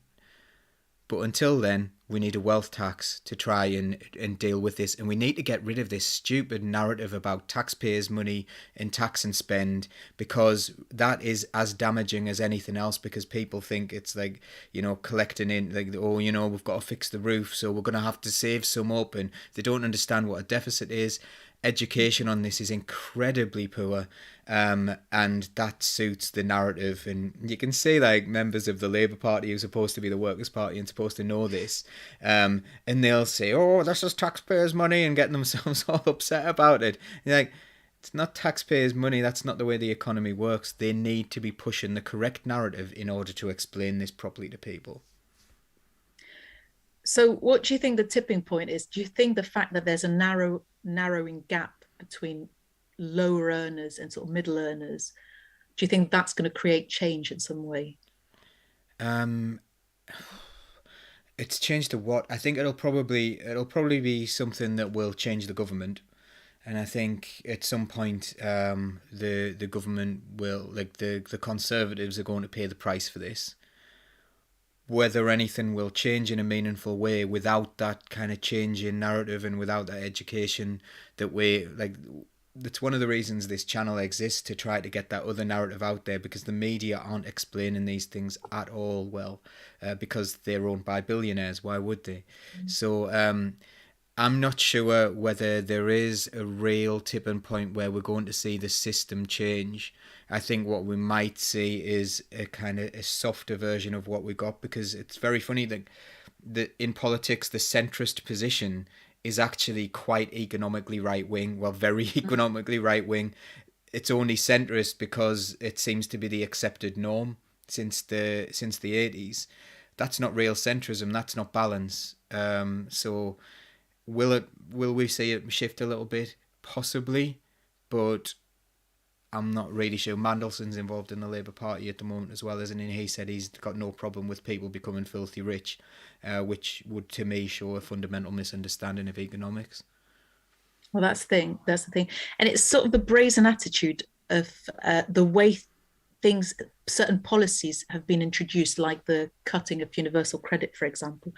but until then, we need a wealth tax to try and deal with this. And we need to get rid of this stupid narrative about taxpayers' money and tax and spend, because that is as damaging as anything else, because people think it's like, you know, collecting in, like, oh, you know, we've got to fix the roof, so we're going to have to save some up. And they don't understand what a deficit is. Education on this is incredibly poor, and that suits the narrative. And you can see, like, members of the Labour Party, who's supposed to be the Workers' Party and supposed to know this, and they'll say, oh, this is taxpayers' money, and getting themselves all upset about it. And you're like, it's not taxpayers' money. That's not the way the economy works. They need to be pushing the correct narrative in order to explain this properly to people. So what do you think the tipping point is? Do you think the fact that there's a narrowing gap between lower earners and sort of middle earners, do you think that's going to create change in some way? It's changed to what? I think it'll probably be something that will change the government. And I think at some point the government will, like, the Conservatives are going to pay the price for this. Whether anything will change in a meaningful way without that kind of change in narrative and without that education, that way, like, that's one of the reasons this channel exists, to try to get that other narrative out there, because the media aren't explaining these things at all well, because they're owned by billionaires. Why would they? So I'm not sure whether there is a real tipping point where we're going to see the system change. I think what we might see is a kind of a softer version of what we got, because it's very funny that in politics, the centrist position is actually quite economically right-wing, well, very economically right-wing. It's only centrist because it seems to be the accepted norm since the 80s. That's not real centrism. That's not balance. So will we see it shift a little bit? Possibly, but I'm not really sure. Mandelson's involved in the Labour Party at the moment as well, isn't he? He said he's got no problem with people becoming filthy rich, which would, to me, show a fundamental misunderstanding of economics. Well, that's the thing. And it's sort of the brazen attitude of the way certain policies have been introduced, like the cutting of universal credit, for example.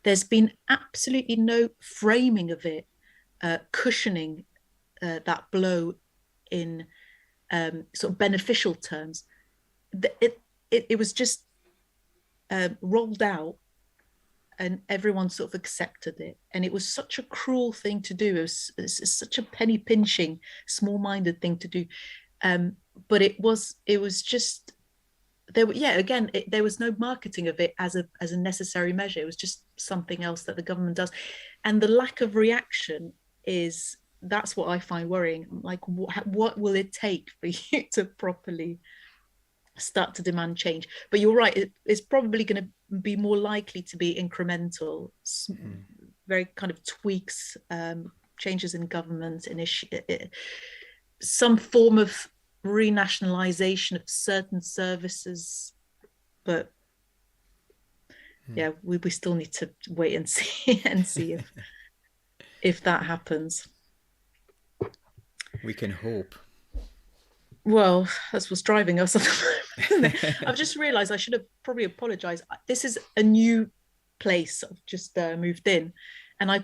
There's been absolutely no framing of it, cushioning that blow in sort of beneficial terms. It was just rolled out, and everyone sort of accepted it. And it was such a cruel thing to do. It was such a penny pinching, small-minded thing to do. But it was just there. Yeah, again, there was no marketing of it as a necessary measure. It was just something else that the government does, and the lack of reaction that's what I find worrying. Like, what will it take for you to properly start to demand change? But you're right, it's probably going to be more likely to be incremental, very kind of tweaks, changes in government, some form of renationalization of certain services. But yeah, we still need to wait and see if that happens. We can hope. Well, that's what's driving us at the moment. I've just realised I should have probably apologised. This is a new place. I've just moved in, and I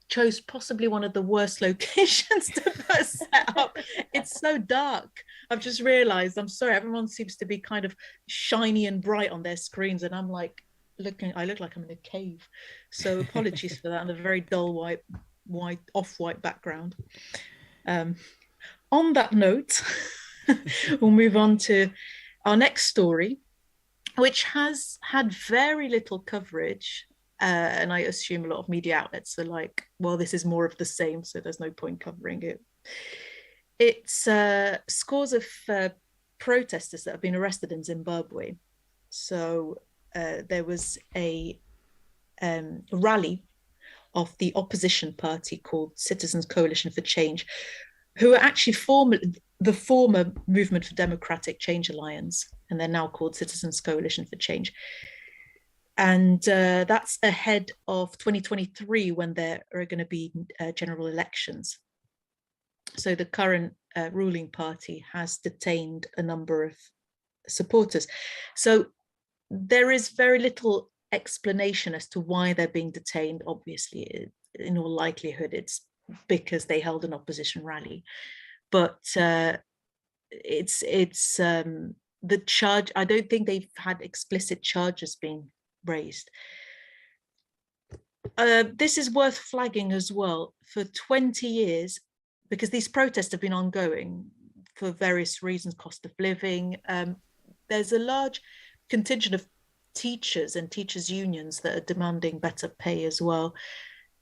chose possibly one of the worst locations to put set up. It's so dark. I've just realised. I'm sorry. Everyone seems to be kind of shiny and bright on their screens, and I'm like I look like I'm in a cave. So apologies for that. And a very dull white off-white background. On that note, we'll move on to our next story, which has had very little coverage. And I assume a lot of media outlets are like, well, this is more of the same, so there's no point covering it. It's scores of protesters that have been arrested in Zimbabwe. So there was a rally of the opposition party called Citizens Coalition for Change, who are actually the former Movement for Democratic Change Alliance, and they're now called Citizens Coalition for Change. And that's ahead of 2023, when there are going to be general elections. So the current ruling party has detained a number of supporters. So there is very little explanation as to why they're being detained. Obviously, in all likelihood, it's because they held an opposition rally. But it's the charge. I don't think they've had explicit charges being raised. This is worth flagging as well. For 20 years, because these protests have been ongoing for various reasons, cost of living, there's a large contingent of teachers and teachers' unions that are demanding better pay as well,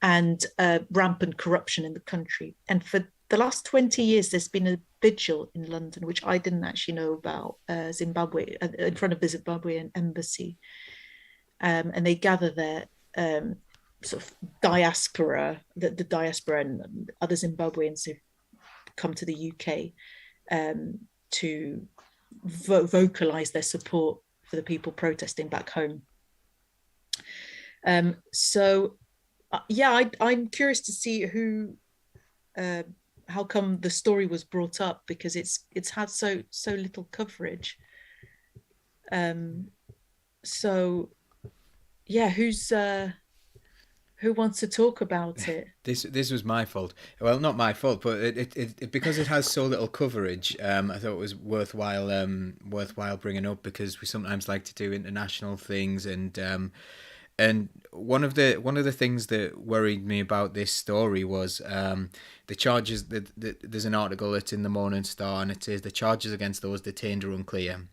and rampant corruption in the country. And for the last 20 years, there's been a vigil in London, which I didn't actually know about, Zimbabwe, in front of the Zimbabwean embassy. And they gather there, sort of diaspora, the diaspora and other Zimbabweans who've come to the UK to vocalize their support for the people protesting back home. So I'm curious to see how come the story was brought up, because it's had so little coverage. Who wants to talk about it? This was my fault. Well, not my fault, but it because it has so little coverage. I thought it was worthwhile bringing up, because we sometimes like to do international things, and one of the things that worried me about this story was the charges. There's an article that's in the Morning Star, and it says the charges against those detained are unclear,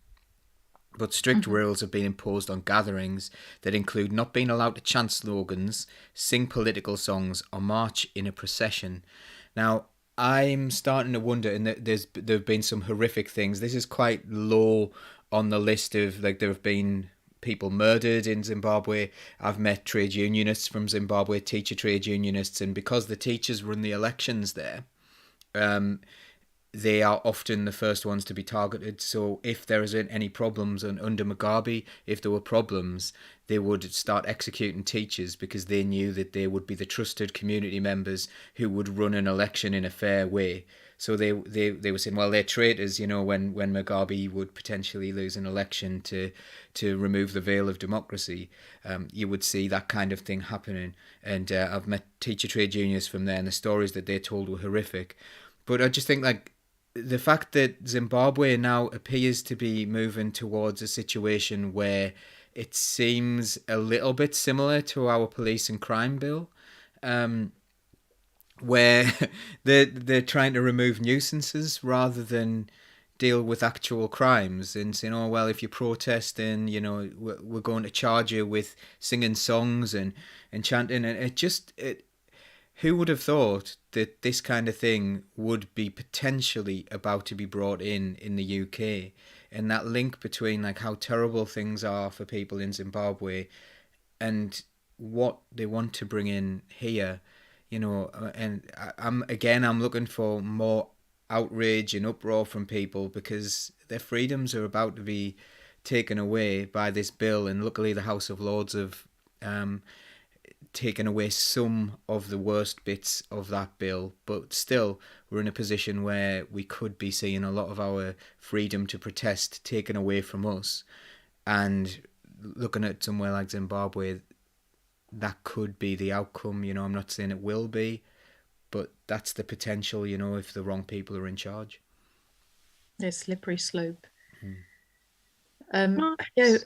but strict rules have been imposed on gatherings that include not being allowed to chant slogans, sing political songs, or march in a procession. Now, I'm starting to wonder, and there have been some horrific things. This is quite low on the list of, like, there have been people murdered in Zimbabwe. I've met trade unionists from Zimbabwe, teacher trade unionists, and because the teachers run the elections there, they are often the first ones to be targeted. So if there isn't any problems, and under Mugabe, if there were problems, they would start executing teachers, because they knew that they would be the trusted community members who would run an election in a fair way. So they were saying, well, they're traitors, when Mugabe would potentially lose an election to remove the veil of democracy. You would see that kind of thing happening. And I've met teacher trade unions from there, and the stories that they told were horrific. But I just think, like, the fact that Zimbabwe now appears to be moving towards a situation where it seems a little bit similar to our police and crime bill, where they're trying to remove nuisances rather than deal with actual crimes, and saying, oh, well, if you're protesting, we're going to charge you with singing songs and chanting. And who would have thought that this kind of thing would be potentially about to be brought in the UK, and that link between, like, how terrible things are for people in Zimbabwe and what they want to bring in here, and I'm looking for more outrage and uproar from people, because their freedoms are about to be taken away by this bill, and luckily the House of Lords have taken away some of the worst bits of that bill, but still we're in a position where we could be seeing a lot of our freedom to protest taken away from us. And looking at somewhere like Zimbabwe, that could be the outcome. I'm not saying it will be, but that's the potential, if the wrong people are in charge. A slippery slope. Nice.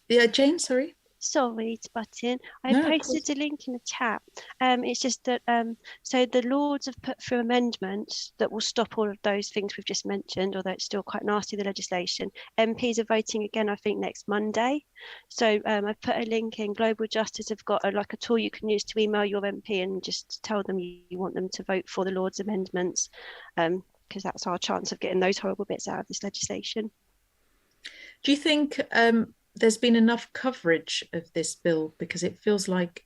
Yeah, Jane, sorry. Sorry to butt in. I No, of posted course. a link in the chat. It's just that so the Lords have put through amendments that will stop all of those things we've just mentioned, although it's still quite nasty, the legislation. MPs are voting again, I think, next Monday. So I've put a link in. Global Justice have got like a tool you can use to email your MP and just tell them you want them to vote for the Lords amendments, because that's our chance of getting those horrible bits out of this legislation. Do you think there's been enough coverage of this bill? Because it feels like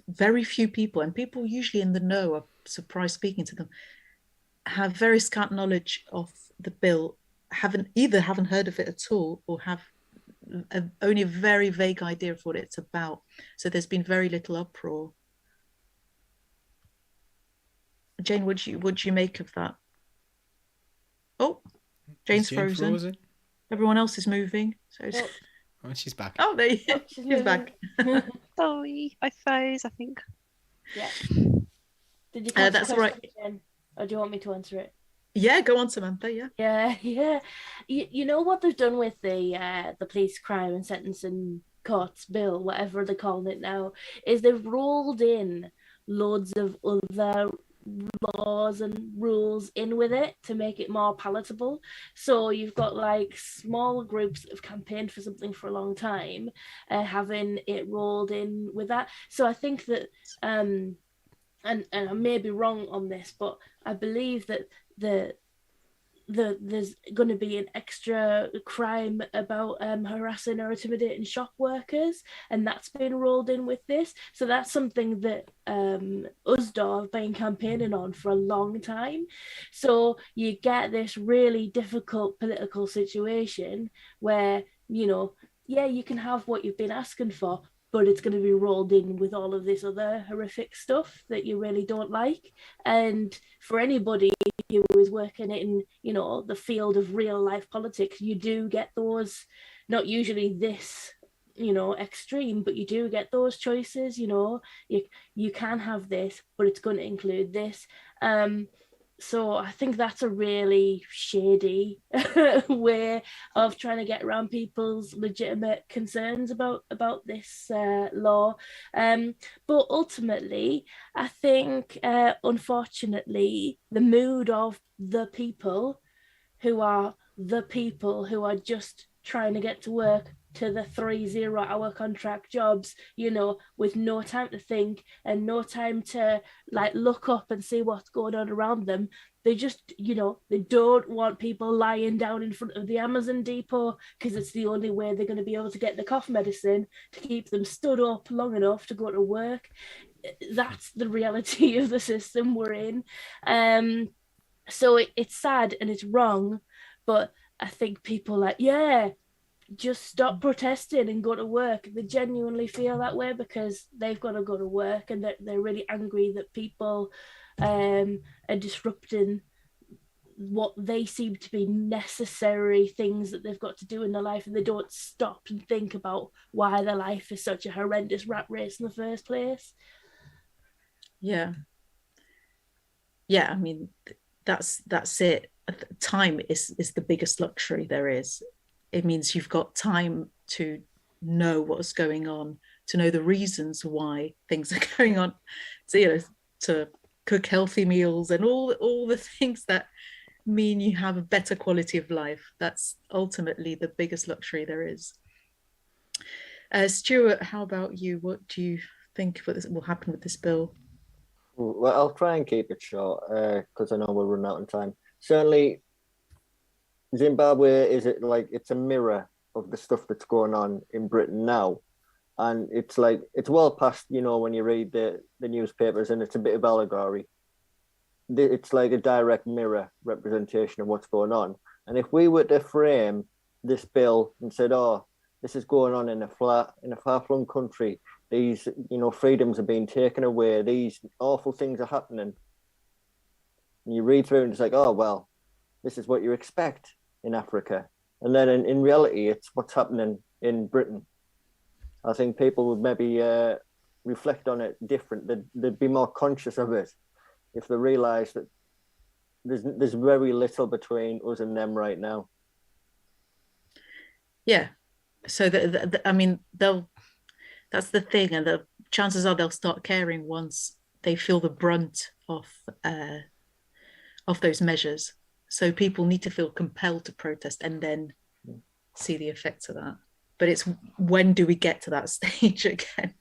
very few people, and people usually in the know are surprised speaking to them, have very scant knowledge of the bill, haven't heard of it at all, or have only a very vague idea of what it's about. So there's been very little uproar. Jane, what do you make of that? Oh, Jane's frozen. Everyone else is moving. So Oh, she's back. oh, there you go. She's back. Sorry, I froze, I think. Yeah. Did you catch that's the right. question, Jen? Or do you want me to answer it? Yeah, go on, Samantha. Yeah. Yeah. You know what they've done with the police crime and sentencing courts bill, whatever they're calling it now, is they've rolled in loads of other laws and rules in with it to make it more palatable. So you've got like small groups that have campaigned for something for a long time, having it rolled in with that. So I think that and I may be wrong on this, but I believe that there's going to be an extra crime about harassing or intimidating shop workers, and that's been rolled in with this. So that's something that USDA have been campaigning on for a long time. So you get this really difficult political situation where, you can have what you've been asking for, but it's going to be rolled in with all of this other horrific stuff that you really don't like. And for anybody who is working in, the field of real life politics, you do get those, not usually this, extreme, but you do get those choices. You can have this, but it's going to include this. So I think that's a really shady way of trying to get around people's legitimate concerns about this law. But ultimately, I think, unfortunately, the mood of the people who are just trying to get to work to the 3 0-hour contract jobs, with no time to think and no time to look up and see what's going on around them. They just, they don't want people lying down in front of the Amazon depot because it's the only way they're going to be able to get the cough medicine to keep them stood up long enough to go to work. That's the reality of the system we're in. So it's sad and it's wrong, but I think people just stop protesting and go to work. They genuinely feel that way because they've got to go to work, and they're really angry that people are disrupting what they seem to be necessary things that they've got to do in their life, and they don't stop and think about why their life is such a horrendous rat race in the first place. Yeah, I mean, that's it. Time is the biggest luxury there is. It means you've got time to know what's going on, to know the reasons why things are going on, so, to cook healthy meals and all the things that mean you have a better quality of life. That's ultimately the biggest luxury there is. Stuart, how about you? What do you think will happen with this bill? Well, I'll try and keep it short because I know we're running out of time. Certainly, Zimbabwe it's a mirror of the stuff that's going on in Britain now, and it's well past when you read the newspapers, and it's a bit of allegory. It's like a direct mirror representation of what's going on. And if we were to frame this bill and said, "Oh, this is going on in a far-flung country. These freedoms are being taken away. These awful things are happening," and you read through and it's like, "Oh well, this is what you expect in Africa." And then in reality, it's what's happening in Britain. I think people would maybe reflect on it different. They'd be more conscious of it if they realise that there's very little between us and them right now. Yeah. So I mean, they'll That's the thing, and the chances are they'll start caring once they feel the brunt of those measures. So people need to feel compelled to protest and then see the effects of that. But it's when do we get to that stage again?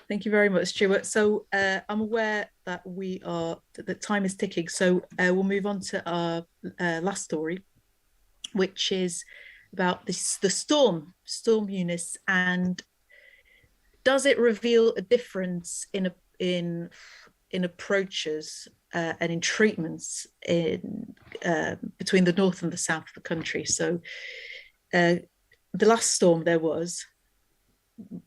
Thank you very much, Stuart. So I'm aware that the time is ticking. So we'll move on to our last story, which is about the storm Eunice, and does it reveal a difference in approaches and in treatments between the north and the south of the country? So the last storm, there was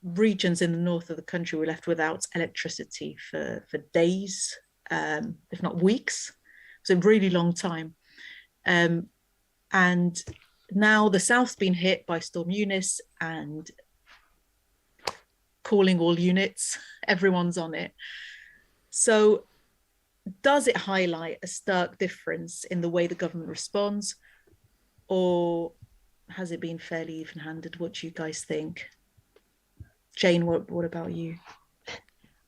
regions in the north of the country were left without electricity for days, if not weeks. It was a really long time. And now the south's been hit by Storm Eunice, and calling all units, everyone's on it. So does it highlight a stark difference in the way the government responds, or has it been fairly even-handed? What do you guys think? Jane, what about you?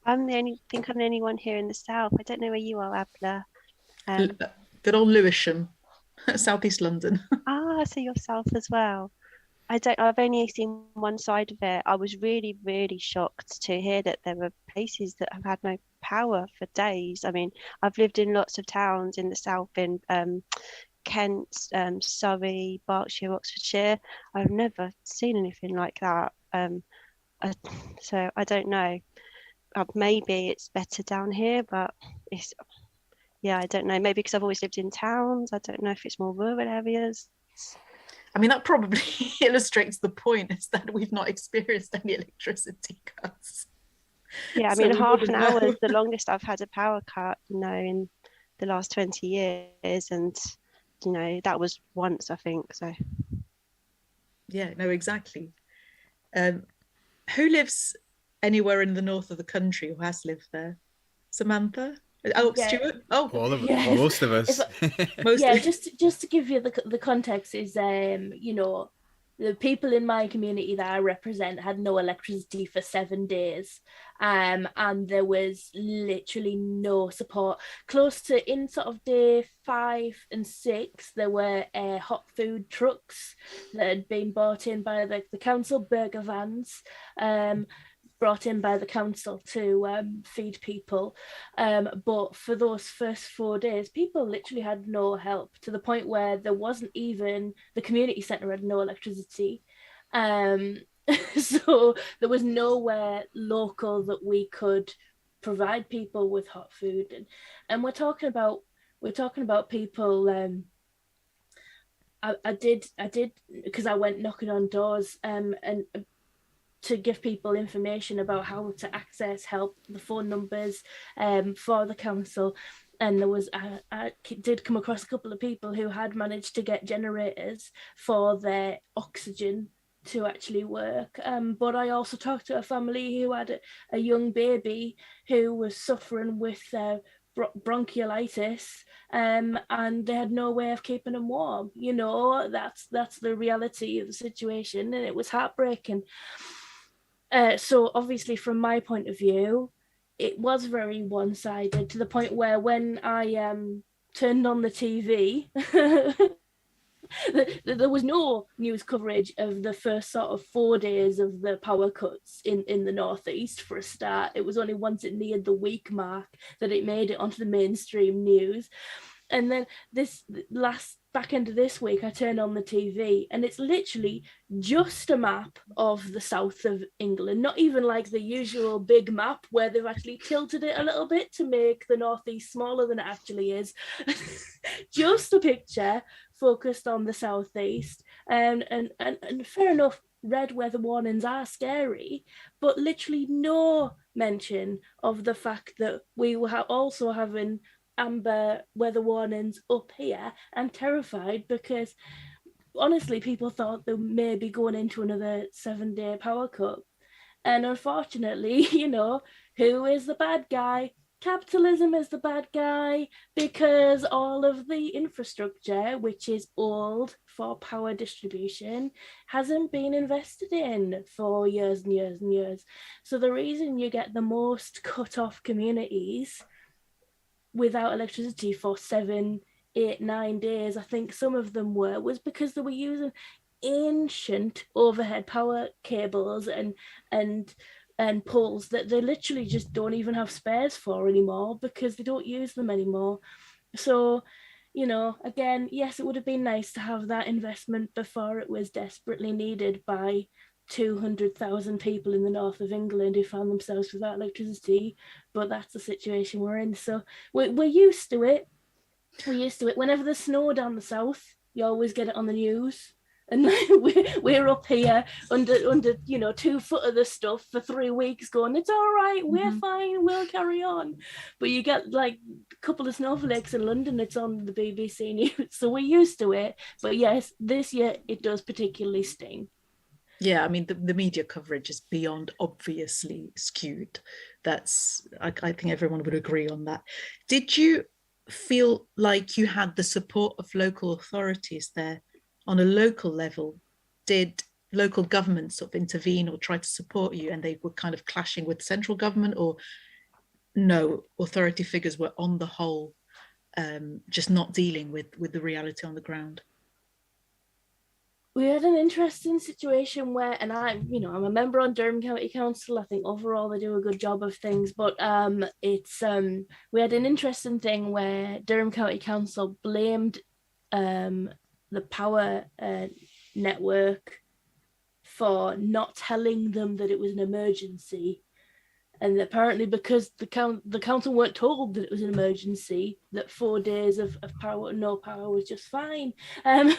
I'm the only one here in the south. I don't know where you are, Adler. Good old Lewisham, southeast London. So you're south as well. I've only seen one side of it. I was really, really shocked to hear that there were places that have had no power for days. I mean, I've lived in lots of towns in the south, in Kent, Surrey, Berkshire, Oxfordshire. I've never seen anything like that. So I don't know. Maybe it's better down here, but I don't know. Maybe because I've always lived in towns. I don't know if it's more rural areas. I mean, that probably illustrates the point, is that we've not experienced any electricity cuts. Yeah, I mean, half an hour is the longest I've had a power cut, in the last 20 years. And, that was once, I think. So. Yeah, no, exactly. Who lives anywhere in the north of the country, or has lived there? Samantha? Oh, yeah. Stuart? Oh, all of us. Most of us. Just to give you the context is, the people in my community that I represent had no electricity for 7 days, and there was literally no support. Close to in sort of day 5 and 6, there were hot food trucks that had been brought in by the council, burger vans, brought in by the council to feed people. But for those first 4 days, people literally had no help, to the point where there wasn't even, the community centre had no electricity. So there was nowhere local that we could provide people with hot food. And we're talking about people. I did because I went knocking on doors and to give people information about how to access help, the phone numbers for the council. And there was, I did come across a couple of people who had managed to get generators for their oxygen to actually work. But I also talked to a family who had a young baby who was suffering with bronchiolitis, and they had no way of keeping him warm. That's the reality of the situation, and it was heartbreaking. So obviously, from my point of view, it was very one-sided, to the point where when I turned on the TV, there was no news coverage of the first sort of 4 days of the power cuts in the northeast. For a start, it was only once it neared the week mark that it made it onto the mainstream news. And then this last back end of this week, I turned on the TV, and it's literally just a map of the south of England, not even like the usual big map where they've actually tilted it a little bit to make the northeast smaller than it actually is. Just a picture focused on the southeast, and fair enough, red weather warnings are scary, but literally no mention of the fact that we were also having amber weather warnings up here, and terrified because honestly people thought they may be going into another 7-day power cut. And unfortunately, who is the bad guy? capitalism is the bad guy because all of the infrastructure, which is old for power distribution, hasn't been invested in for years and years and years. So the reason you get the most cut off communities without electricity for 7, 8, 9 days, I think some of them was because they were using ancient overhead power cables and poles that they literally just don't even have spares for anymore because they don't use them anymore. So, you know, again, yes, it would have been nice to have that investment before it was desperately needed by 200,000 people in the north of England who found themselves without electricity, but that's the situation we're in. So we're used to it. We're used to it. Whenever there's snow down the south, you always get it on the news. And we're up here under 2 foot of the stuff for 3 weeks going, it's all right, we're fine, we'll carry on. But you get like a couple of snowflakes in London, it's on the BBC News. So we're used to it. But yes, this year it does particularly sting. Yeah, I mean, the media coverage is beyond obviously skewed. I think everyone would agree on that. Did you feel like you had the support of local authorities there? On a local level, did local governments sort of intervene or try to support you, and they were kind of clashing with central government, or no, authority figures were on the whole just not dealing with the reality on the ground? We had an interesting situation where, and I'm a member on Durham County Council. I think overall they do a good job of things, but we had an interesting thing where Durham County Council blamed the power network for not telling them that it was an emergency. And apparently because the council weren't told that it was an emergency, that 4 days of power, no power was just fine.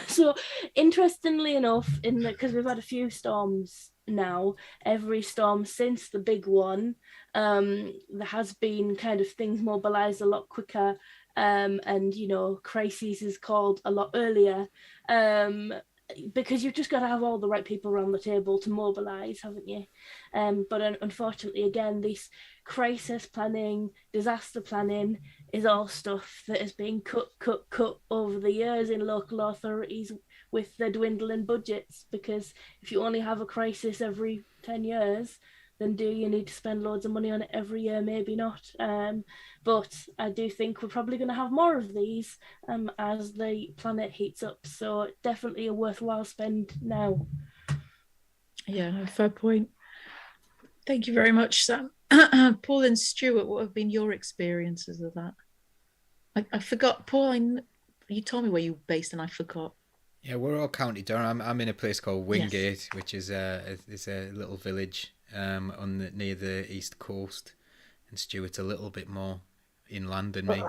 So interestingly enough, because we've had a few storms now, every storm since the big one, there has been kind of things mobilized a lot quicker. And crises is called a lot earlier, because you've just got to have all the right people around the table to mobilize, haven't you? But unfortunately, again, this crisis planning, disaster planning is all stuff that has been cut over the years in local authorities with their dwindling budgets, because if you only have a crisis every 10 years, then do you need to spend loads of money on it every year? Maybe not. But I do think we're probably going to have more of these as the planet heats up. So definitely a worthwhile spend now. Yeah, no, fair point. Thank you very much, Sam. Paul and Stuart, what have been your experiences of that? I forgot, Paul, you told me where you were based and I forgot. Yeah, we're all County Durham. I'm in a place called Wingate, which is a little village near the east coast, and Stuart's a little bit more inland than me.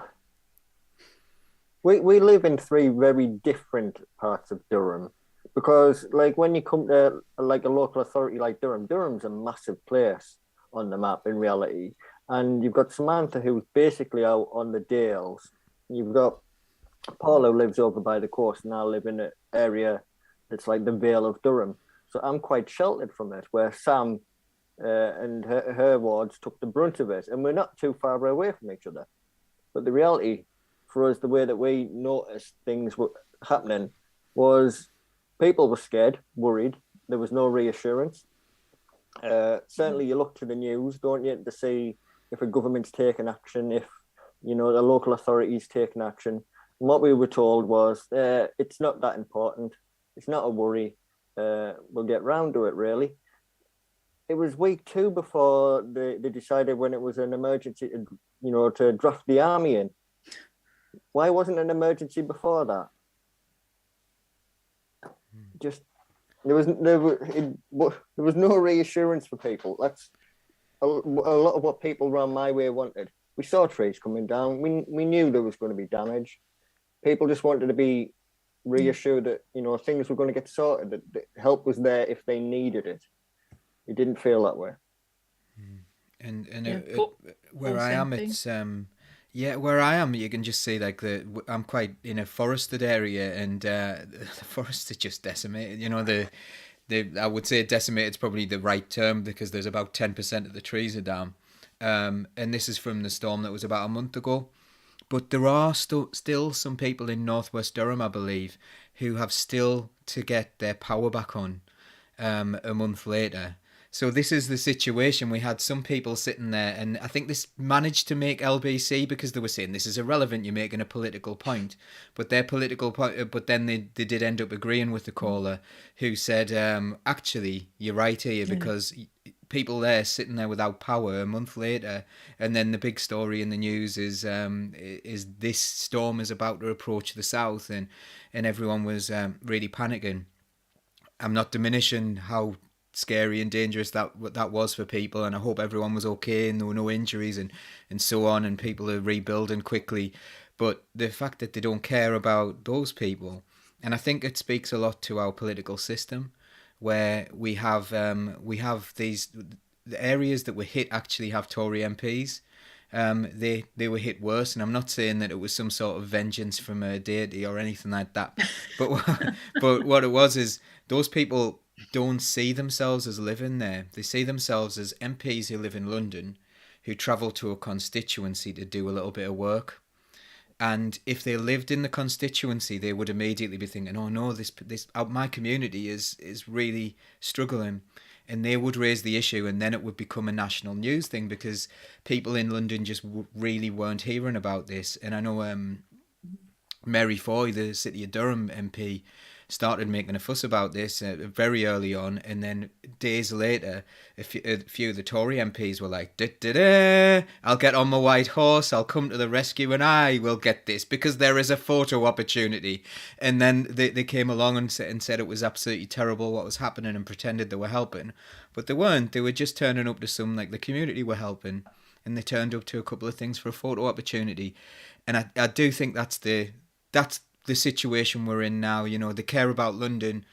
We live in 3 very different parts of Durham, because like when you come to like a local authority like Durham's a massive place on the map in reality, and you've got Samantha who's basically out on the Dales. You've got Paul who lives over by the coast, and I live in an area that's like the Vale of Durham. So I'm quite sheltered from it, where Sam and her wards took the brunt of it, and we're not too far away from each other. But the reality for us, the way that we noticed things were happening, was people were scared, worried. There was no reassurance. Certainly you look to the news, don't you, to see if a government's taking action, if the local authorities taking action. And what we were told was it's not that important, it's not a worry, we'll get round to it, really. It was week 2 before they decided when it was an emergency, to draft the army in. Why wasn't an emergency before that? Just there was no reassurance for people. That's a lot of what people around my way wanted. We saw trees coming down. We knew there was going to be damage. People just wanted to be reassured that things were going to get sorted. That help was there if they needed it. It didn't feel that way. Where I am, it's where I am, you can just see I'm quite in a forested area, and the forests are just decimated. I would say decimated is probably the right term, because there's about 10% of the trees are down. and this is from the storm that was about a month ago. But there are still some people in northwest Durham, I believe, who have still to get their power back on a month later. So this is the situation. We had some people sitting there, and I think this managed to make LBC because they were saying this is irrelevant, you're making a political point. But their political point, but then they did end up agreeing with the caller who said, actually, you're right here, because people there sitting there without power a month later, and then the big story in the news is this storm is about to approach the south, and everyone was really panicking. I'm not diminishing how scary and dangerous that was for people, and I hope everyone was okay and there were no injuries and so on, and people are rebuilding quickly. But the fact that they don't care about those people, and I think it speaks a lot to our political system, where we have these, the areas that were hit actually have Tory MPs. They were hit worse, and I'm not saying that it was some sort of vengeance from a deity or anything like that, but what it was is those people don't see themselves as living there. They see themselves as MPs who live in London, who travel to a constituency to do a little bit of work. And if they lived in the constituency, they would immediately be thinking, "Oh no, this my community is really struggling," and they would raise the issue, and then it would become a national news thing because people in London just really weren't hearing about this. And I know Mary Foy, the City of Durham MP, started making a fuss about this very early on, and then days later a few of the Tory MPs were like, I'll get on my white horse, I'll come to the rescue, and I will get this because there is a photo opportunity. And then they came along and said it was absolutely terrible what was happening and pretended they were helping, but they weren't. They were just turning up to some, like, the community were helping, and they turned up to a couple of things for a photo opportunity. And I do think that's the situation we're in now. You know, they care about London,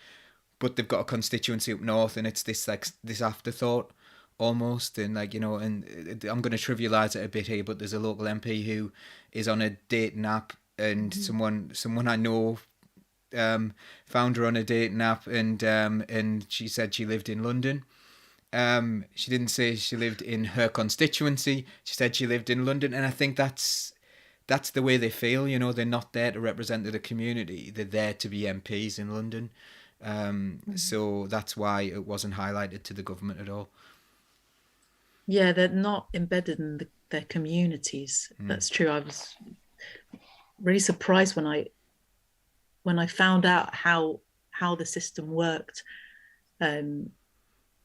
but they've got a constituency up north, and it's this afterthought almost. And, like, you know, and I'm going to trivialise it a bit here, but there's a local MP who is on a dating app, and someone I know found her on a dating app, and she said she lived in London. She didn't say she lived in her constituency. She said she lived in London, and I think that's the way they feel. You know, they're not there to represent the community. They're there to be MPs in London. So that's why it wasn't highlighted to the government at all. Yeah, they're not embedded in their communities. That's true. I was really surprised when I found out how the system worked.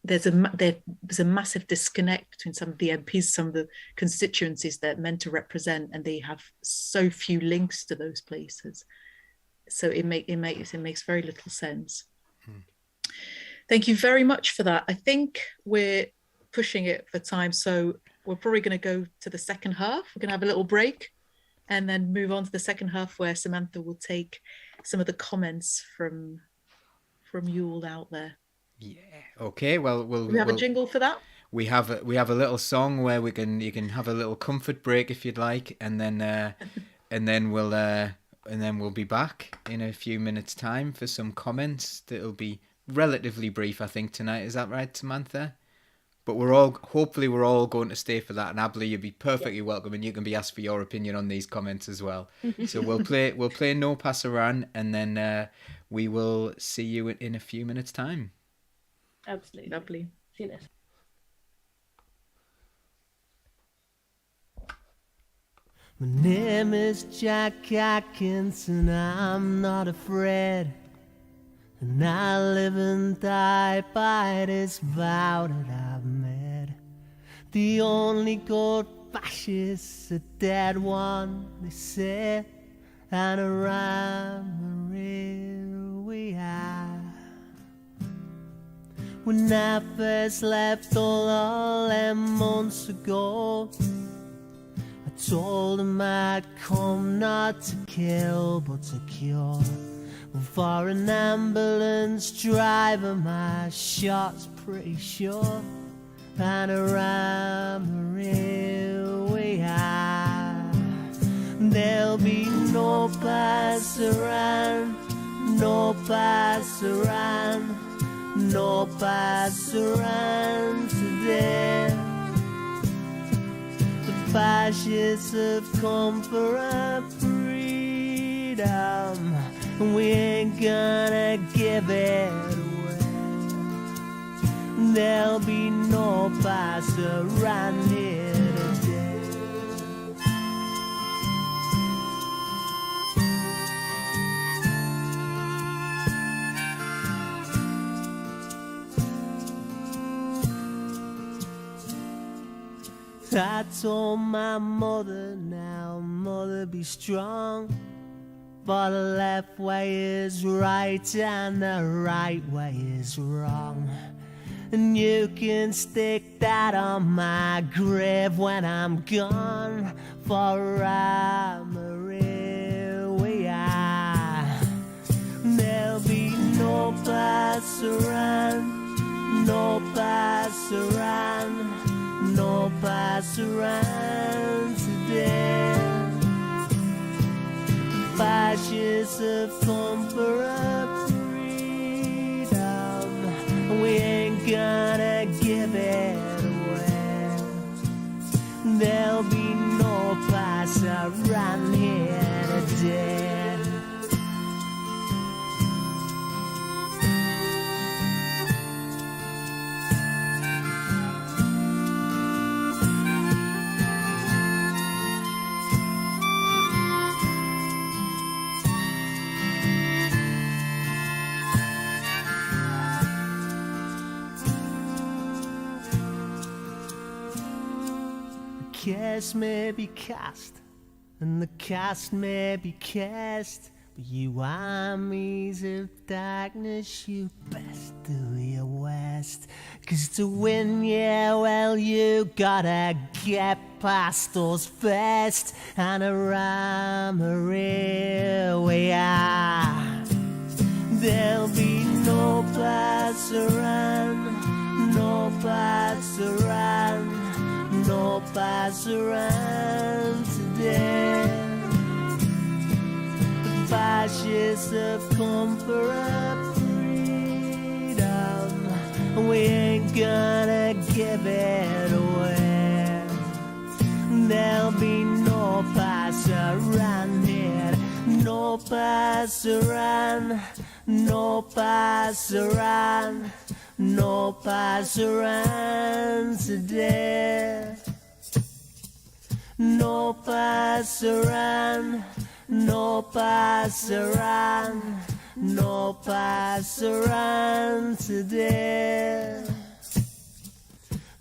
There's a massive disconnect between some of the MPs, some of the constituencies they're meant to represent, and they have so few links to those places. So it makes very little sense. Thank you very much for that. I think we're pushing it for time, so we're probably going to go to the second half. We're going to have a little break and then move on to the second half, where Samantha will take some of the comments from you all out there. Yeah. Okay. Well, we have a jingle for that. We have a little song where you can have a little comfort break if you'd like, and then we'll be back in a few minutes' time for some comments that'll be relatively brief, I think, tonight. Is that right, Samantha? But hopefully we're all going to stay for that. And Adler, you'll be perfectly welcome, and you can be asked for your opinion on these comments as well. So we'll play No Passaran, and then we will see you in a few minutes' time. Absolutely. Lovely. See you later. My name is Jack Atkins, and I'm not afraid. And I live and die by this vow that I've made. The only good fascist, a dead one, they say, and a rhyme we are. When I first left all them months ago, I told him I'd come not to kill but to cure. Well, for an ambulance driver my shot's pretty sure, and a rhyme we are. There'll be no passaran, no passaran, no passaran today. Fascists have come for our freedom. We ain't gonna give it away. There'll be no pass around here today. I told my mother, now mother, be strong, for the left way is right and the right way is wrong. And you can stick that on my grave when I'm gone, for I'm a real we are. There'll be no pass around, no pass around, no pass around today. Fascists have come for our freedom. We ain't gonna give it away. There'll be no pass around here today. Cast may be cast, and the cast may be cast, but you armies of darkness, you best do your worst. 'Cause to win, yeah, well, you gotta get past us first, and around here we are. There'll be no pass around, no pass around, no pass around today. The fascists have come for our freedom. We ain't gonna give it away. There'll be no pass around here, no pass around, no pass around, no pass around today. No pass around, no pass around, no pass around today.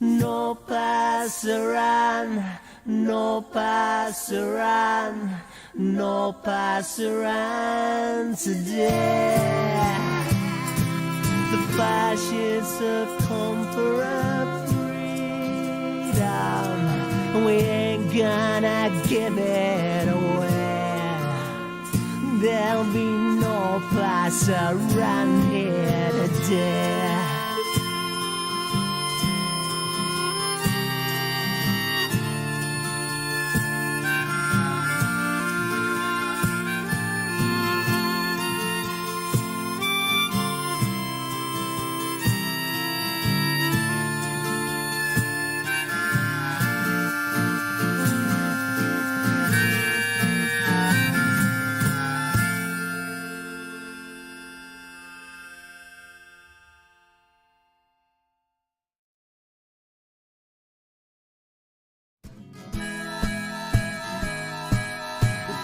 No pass around, no pass around, no pass around today. The fascists have come for our freedom. We ain't gonna give it away. There'll be no pass around here today.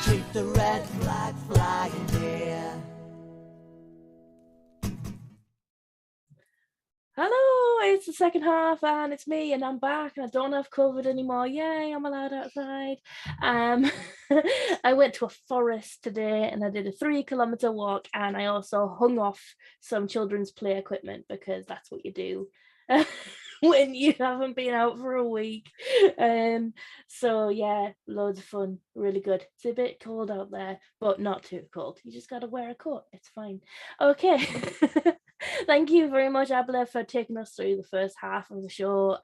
Keep the red flag flying there. Hello, it's the second half and it's me and I'm back and I don't have COVID anymore. Yay, I'm allowed outside. I went to a forest today and I did a 3-kilometer walk, and I also hung off some children's play equipment because that's what you do when you haven't been out for a week. So yeah, loads of fun, really good. It's a bit cold out there, but not too cold. You just got to wear a coat, it's fine. Okay. Thank you very much, Adler, for taking us through the first half of the show.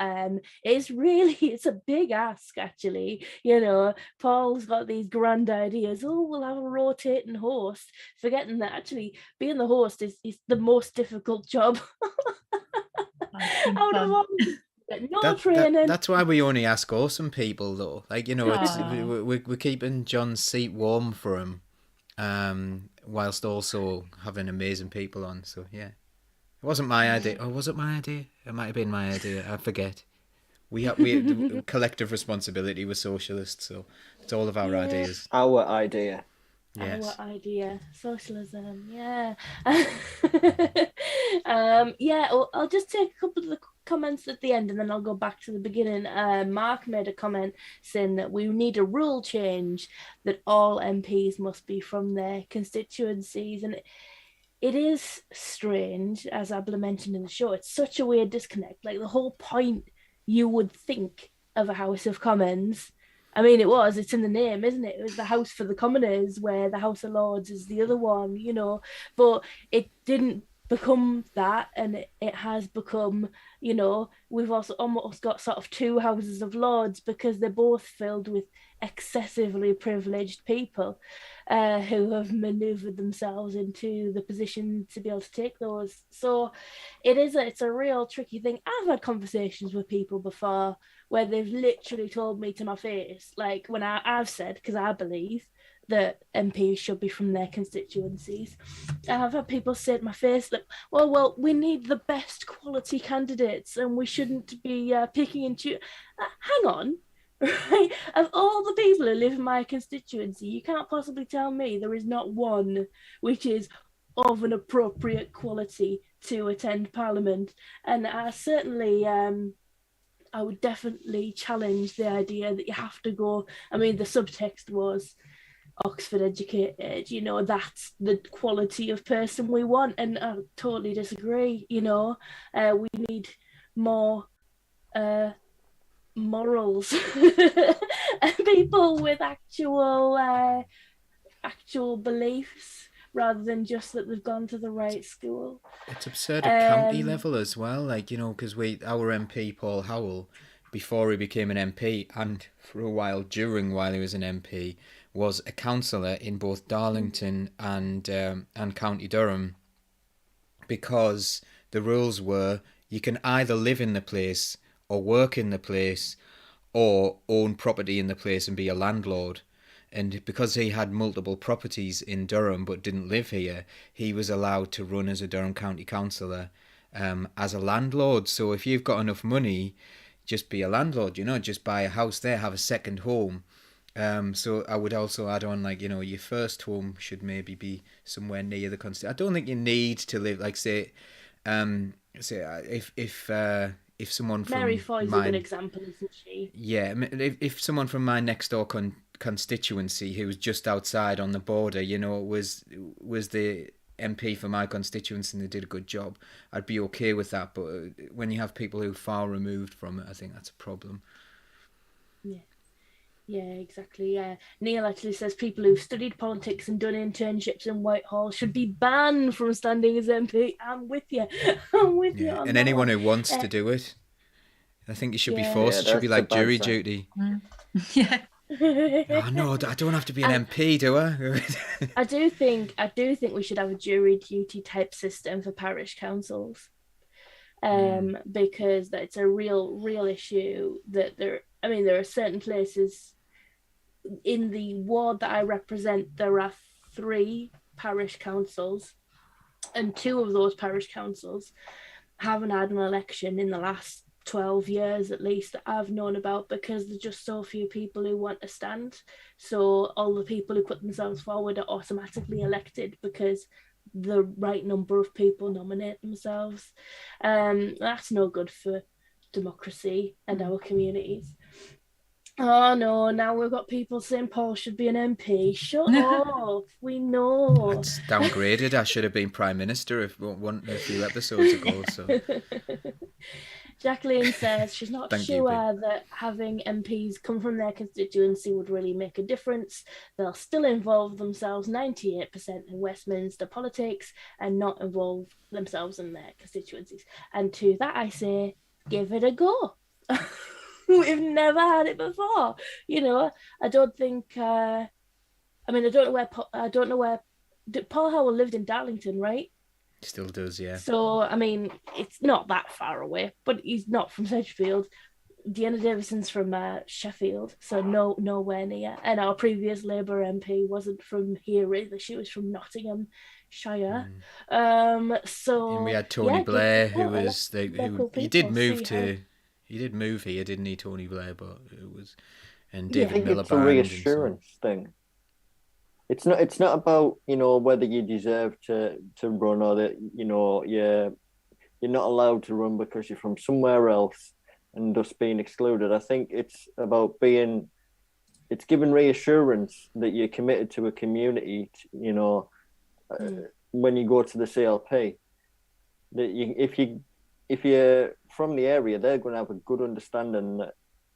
It's a big ask, actually. You know, Paul's got these grand ideas. Oh, we'll have a rotating host, forgetting that actually being the host is the most difficult job out of all. No training. That's why we only ask awesome people, though. Like, you know, it's Aw. we're keeping John's seat warm for him, whilst also having amazing people on. So yeah, it wasn't my idea. Oh, was it my idea? It might have been my idea. I forget. We have the collective responsibility. We're socialists, so it's all of our Yeah. ideas. Our idea. Yes. Our idea, socialism, yeah. Yeah, I'll just take a couple of the comments at the end and then I'll go back to the beginning. Mark made a comment saying that we need a rule change that all MPs must be from their constituencies. And it is strange, as Adler mentioned in the show, it's such a weird disconnect. Like the whole point you would think of a House of Commons, I mean, it's in the name, isn't it? It was the House for the Commoners, where the House of Lords is the other one, you know, but it didn't become that, and it has become, you know, we've also almost got sort of two Houses of Lords because they're both filled with excessively privileged people who have maneuvered themselves into the position to be able to take those. So it's a real tricky thing. I've had conversations with people before where they've literally told me to my face, like when I've said, because I believe that MPs should be from their constituencies, I've had people say to my face that, well, we need the best quality candidates and we shouldn't be picking and choosing. Hang on, right? Of all the people who live in my constituency, you can't possibly tell me there is not one which is of an appropriate quality to attend Parliament. And I certainly I would definitely challenge the idea that you have to go. I mean, the subtext was Oxford educated, you know, that's the quality of person we want. And I totally disagree, you know. We need more morals and people with actual beliefs rather than just that they've gone to the right school. It's absurd at county level as well, like, you know, because our MP Paul Howell, before he became an MP and for a while while he was an MP, was a councillor in both Darlington and County Durham, because the rules were you can either live in the place or work in the place or own property in the place and be a landlord. And because he had multiple properties in Durham but didn't live here, he was allowed to run as a Durham County Councillor as a landlord. So if you've got enough money, just be a landlord, you know, just buy a house there, have a second home. So I would also add on, like, you know, your first home should maybe be somewhere near the constituency. I don't think you need to live, like, say if someone from Mary Foy's a good example, isn't she? Yeah, if someone from my next door constituency who was just outside on the border, you know, was the MP for my constituency and they did a good job, I'd be okay with that. But when you have people who are far removed from it, I think that's a problem. Yeah, exactly. Yeah, Neil actually says people who've studied politics and done internships in Whitehall should be banned from standing as MP. I'm with you. You. And anyone who wants to do it, I think you should be forced. It should be like jury duty. Yeah. Oh, no, I don't have to be an MP, do I? I do think we should have a jury duty type system for parish councils, because that's a real issue. That there are certain places in the ward that I represent. There are 3 parish councils, and 2 of those parish councils haven't had an election in the last 12 years at least that I've known about, because there's just so few people who want to stand. So all the people who put themselves forward are automatically elected because the right number of people nominate themselves. That's no good for democracy and our communities. Oh no, now we've got people saying Paul should be an MP. Shut up, we know. It's downgraded. I should have been Prime Minister a few episodes ago. So Jacqueline says she's not sure that having MPs come from their constituency would really make a difference. They'll still involve themselves 98% in Westminster politics and not involve themselves in their constituencies. And to that I say, give it a go. We've never had it before, you know. I don't think. I don't know where Paul Howell lived in Darlington, right? Still does, yeah. So, I mean, it's not that far away, but he's not from Sedgefield. Deanna Davison's from Sheffield, so nowhere near. And our previous Labour MP wasn't from here either. She was from Nottinghamshire. So And we had Tony yeah, Blair, who support was local he did people, move see how- he did move here, didn't he, Tony Blair? But it was and Yeah. I David think it's a Miliband and so on. reassurance thing. It's not about, you know, whether you deserve to run, or that, you know, you're not allowed to run because you're from somewhere else and thus being excluded. I think it's about it's giving reassurance that you're committed to a community, you know, when you go to the CLP, that if you're from the area, they're going to have a good understanding that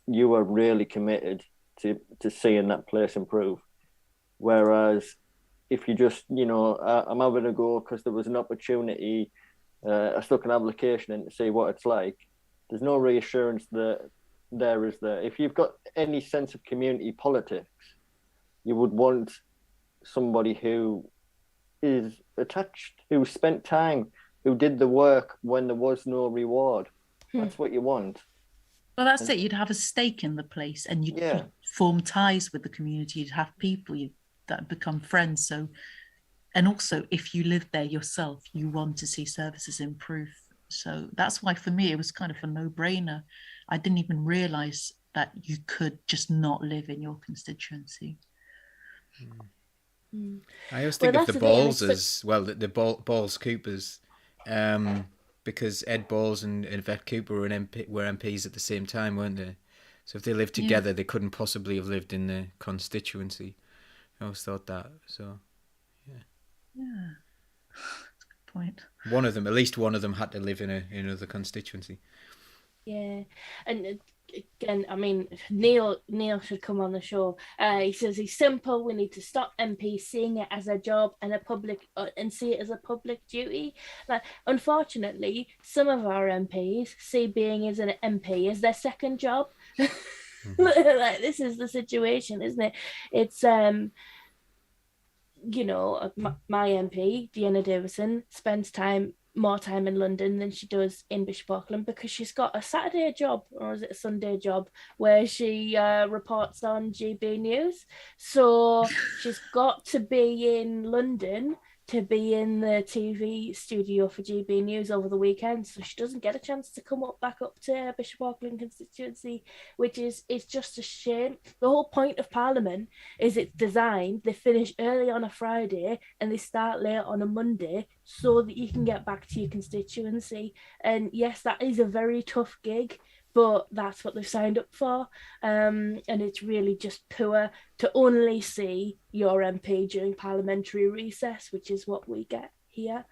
you are really committed to seeing that place improve. Whereas if you just, you know, I'm having a go because there was an opportunity, I stuck an application in to see what it's like, there's no reassurance that there is there. If you've got any sense of community politics, you would want somebody who is attached, who spent time, who did the work when there was no reward. That's what you want. Well, that's it. You'd have a stake in the place, and you'd form ties with the community. You'd have people that become friends. So, and also, if you live there yourself, you want to see services improve. So that's why, for me, it was kind of a no-brainer. I didn't even realise that you could just not live in your constituency. I always think of the Balls as well, the Balls Coopers, because Ed Balls and Yvette Cooper were MPs at the same time, weren't they? So if they lived together, they couldn't possibly have lived in the constituency. I always thought that. So, yeah, that's a good point. At least one of them, had to live in another constituency. Yeah, and again, I mean, Neil should come on the show. He says he's simple. We need to stop MPs seeing it as a job and and see it as a public duty. Like, unfortunately, some of our MPs see being as an MP as their second job. Like, this is the situation, isn't it? It's you know, my MP, Deanna Davison, spends more time in London than she does in Bishop Auckland, because she's got a Saturday job, or is it a Sunday job, where she reports on GB News. So she's got to be in London to be in the TV studio for GB News over the weekend, so she doesn't get a chance to come back up to Bishop Auckland constituency, which is just a shame. The whole point of Parliament is it's designed, they finish early on a Friday and they start late on a Monday, so that you can get back to your constituency. And yes, that is a very tough gig, but that's what they've signed up for. And it's really just poor to only see your MP during parliamentary recess, which is what we get here.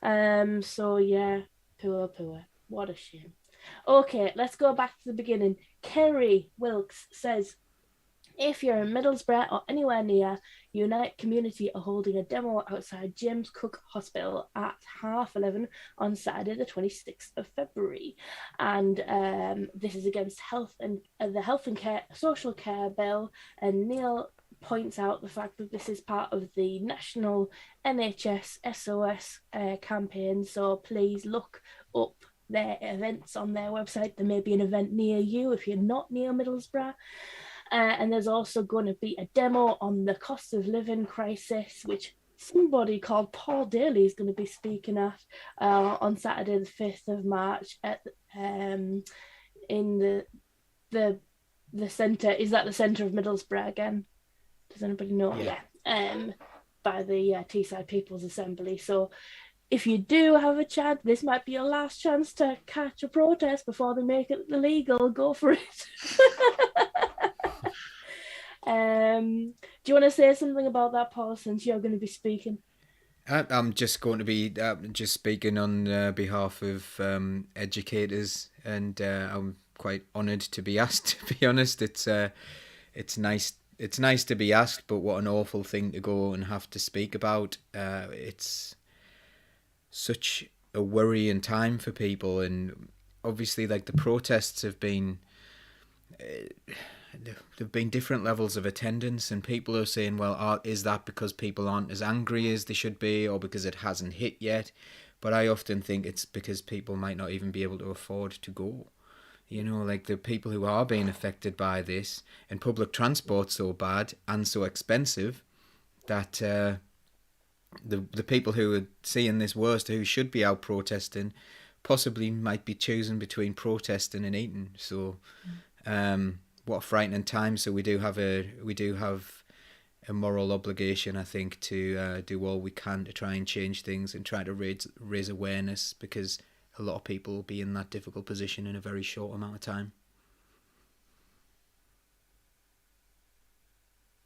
So yeah, poor. What a shame. Okay, let's go back to the beginning. Kerry Wilkes says, if you're in Middlesbrough or anywhere near, Unite Community are holding a demo outside James Cook Hospital at 11:30 on Saturday, the 26th of February. And this is against the Health and Care Social Care Bill. And Neil points out the fact that this is part of the national NHS SOS campaign. So please look up their events on their website. There may be an event near you if you're not near Middlesbrough. And there's also going to be a demo on the cost of living crisis, which somebody called Paul Daly is going to be speaking at on Saturday, the 5th of March at in the centre. Is that the centre of Middlesbrough again? Does anybody know? Yeah. By the Teesside People's Assembly. So if you do have a chance, this might be your last chance to catch a protest before they make it illegal. Go for it. Do you want to say something about that, Paul, since you're going to be speaking? I'm just going to be just speaking on behalf of educators, and I'm quite honoured to be asked. To be honest, it's nice. It's nice to be asked, but what an awful thing to go and have to speak about. It's such a worrying time for people, and obviously, like, the protests have been. There've been different levels of attendance, and people are saying, well, is that because people aren't as angry as they should be, or because it hasn't hit yet? but I often think it's because people might not even be able to afford to go. You know, like the people who are being affected by this, and public transport's so bad and so expensive that the people who are seeing this worst, who should be out protesting, possibly might be choosing between protesting and eating. So, what a frightening time. So we do have a moral obligation, I think, to do all we can to try and change things and try to raise awareness, because a lot of people will be in that difficult position in a very short amount of time.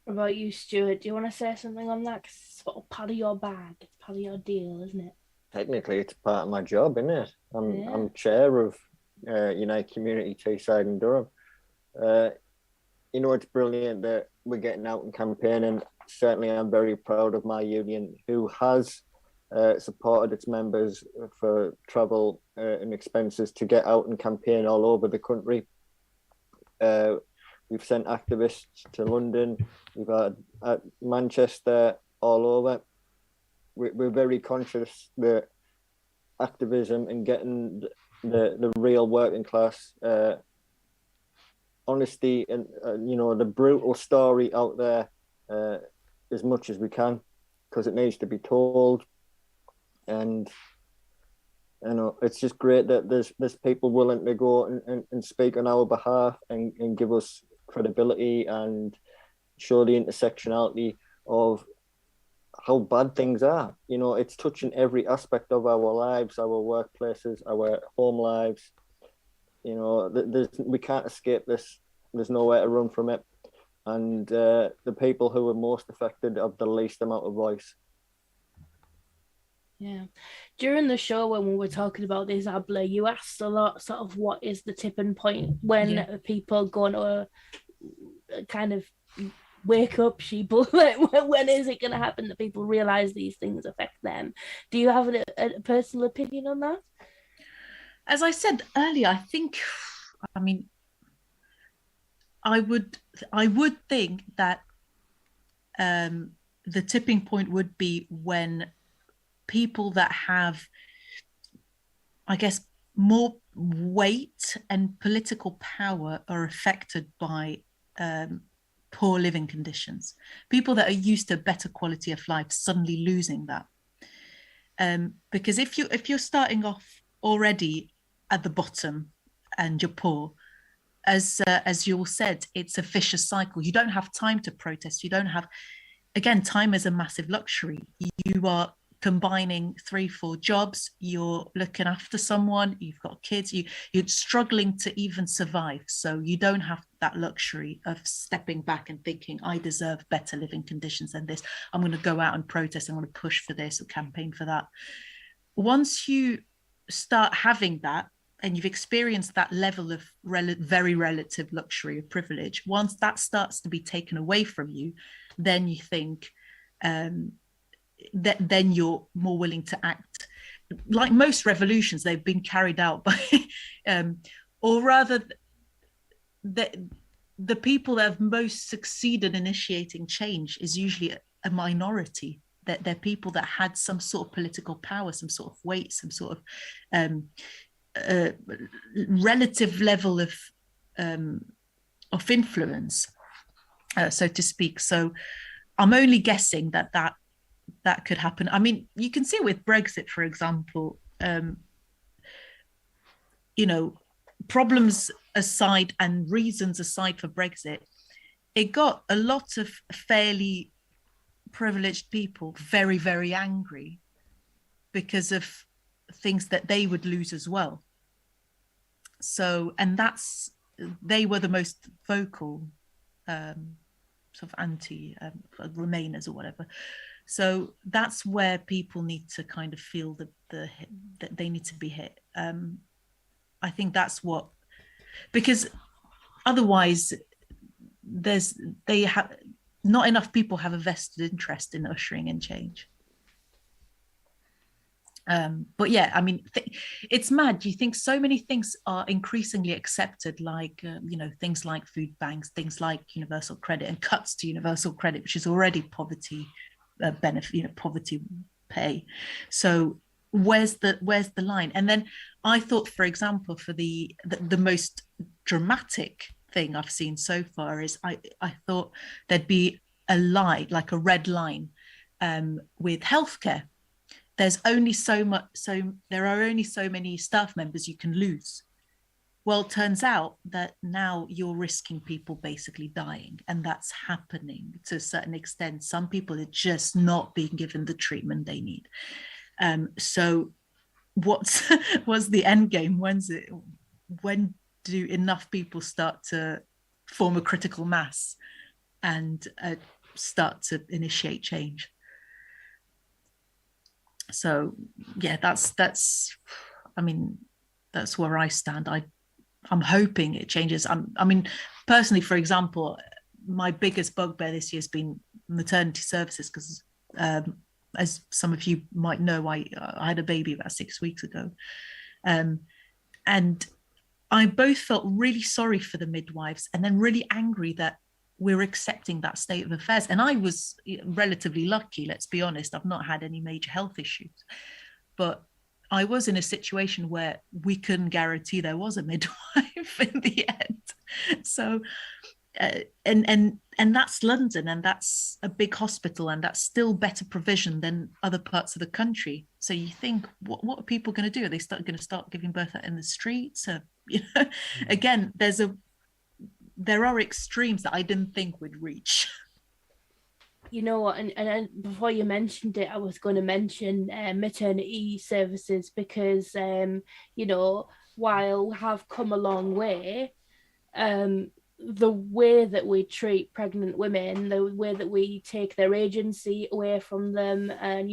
What about you, Stuart? Do you want to say something on that? 'Cause it's sort of part of your bag. It's part of your deal, isn't it? Technically, it's part of my job, isn't it? I'm chair of United Community Teesside and Durham. You know, it's brilliant that we're getting out and campaigning. Certainly, I'm very proud of my union, who has supported its members for travel and expenses to get out and campaign all over the country. We've sent activists to London. We've had at Manchester, all over. We're very conscious that activism and getting the real working class honesty and you know, the brutal story out there as much as we can, because it needs to be told. And you know, it's just great that there's people willing to go and speak on our behalf and give us credibility and show the intersectionality of how bad things are. You know, it's touching every aspect of our lives, our workplaces, our home lives. You know, we can't escape this. There's nowhere to run from it. And the people who are most affected have the least amount of voice. Yeah. During the show, when we were talking about this, Adler, you asked a lot, sort of, what is the tipping point when people going to kind of wake up, sheeple? When is it going to happen that people realize these things affect them? Do you have a personal opinion on that? As I said earlier, I think, I mean, I would think that the tipping point would be when people that have, I guess, more weight and political power are affected by poor living conditions. People that are used to better quality of life suddenly losing that. Because if you're starting off already at the bottom and you're poor, as you all said, it's a vicious cycle. You don't have time to protest. You don't have, again, time is a massive luxury. You are combining 3-4 jobs, you're looking after someone, you've got kids, you're struggling to even survive. So you don't have that luxury of stepping back and thinking, I deserve better living conditions than this. I'm going to go out and protest. I'm going to push for this or campaign for that. Once you start having that, and you've experienced that level of very relative luxury or privilege, once that starts to be taken away from you, then you think, then you're more willing to act. Like most revolutions, they've been carried out by, or rather, the people that have most succeeded in initiating change is usually a minority. That they're people that had some sort of political power, some sort of weight, some sort of relative level of influence, so to speak. So I'm only guessing that could happen. I mean, you can see with Brexit, for example, you know, problems aside and reasons aside for Brexit, it got a lot of fairly privileged people very, very angry because of things that they would lose as well. So, and they were the most vocal sort of anti Remainers or whatever. So that's where people need to kind of feel that they need to be hit. I think that's what, because otherwise not enough people have a vested interest in ushering in change. But yeah, I mean, it's mad. You think so many things are increasingly accepted, like, you know, things like food banks, things like universal credit and cuts to universal credit, which is already poverty benefit, you know, poverty pay. So where's the line? And then I thought, for example, for the most dramatic thing I've seen so far is I thought there'd be a line, like a red line, with healthcare. There are only so many staff members you can lose. Well, it turns out that now you're risking people basically dying, and that's happening to a certain extent. Some people are just not being given the treatment they need. So what's the end game? When do enough people start to form a critical mass and start to initiate change? So yeah, that's where I stand. I'm hoping it changes. I mean, personally, for example, my biggest bugbear this year has been maternity services, because as some of you might know, I had a baby about 6 weeks ago. And I both felt really sorry for the midwives and then really angry that we're accepting that state of affairs. And I was relatively lucky, let's be honest. I've not had any major health issues. But I was in a situation where we couldn't guarantee there was a midwife in the end. So, and that's London, and that's a big hospital, and that's still better provision than other parts of the country. So you think, what are people going to do? Are they going to start giving birth out in the streets? Again, there are extremes that I didn't think we'd reach. You know what, and before you mentioned it, I was going to mention maternity services, because while we have come a long way, the way that we treat pregnant women, the way that we take their agency away from them, and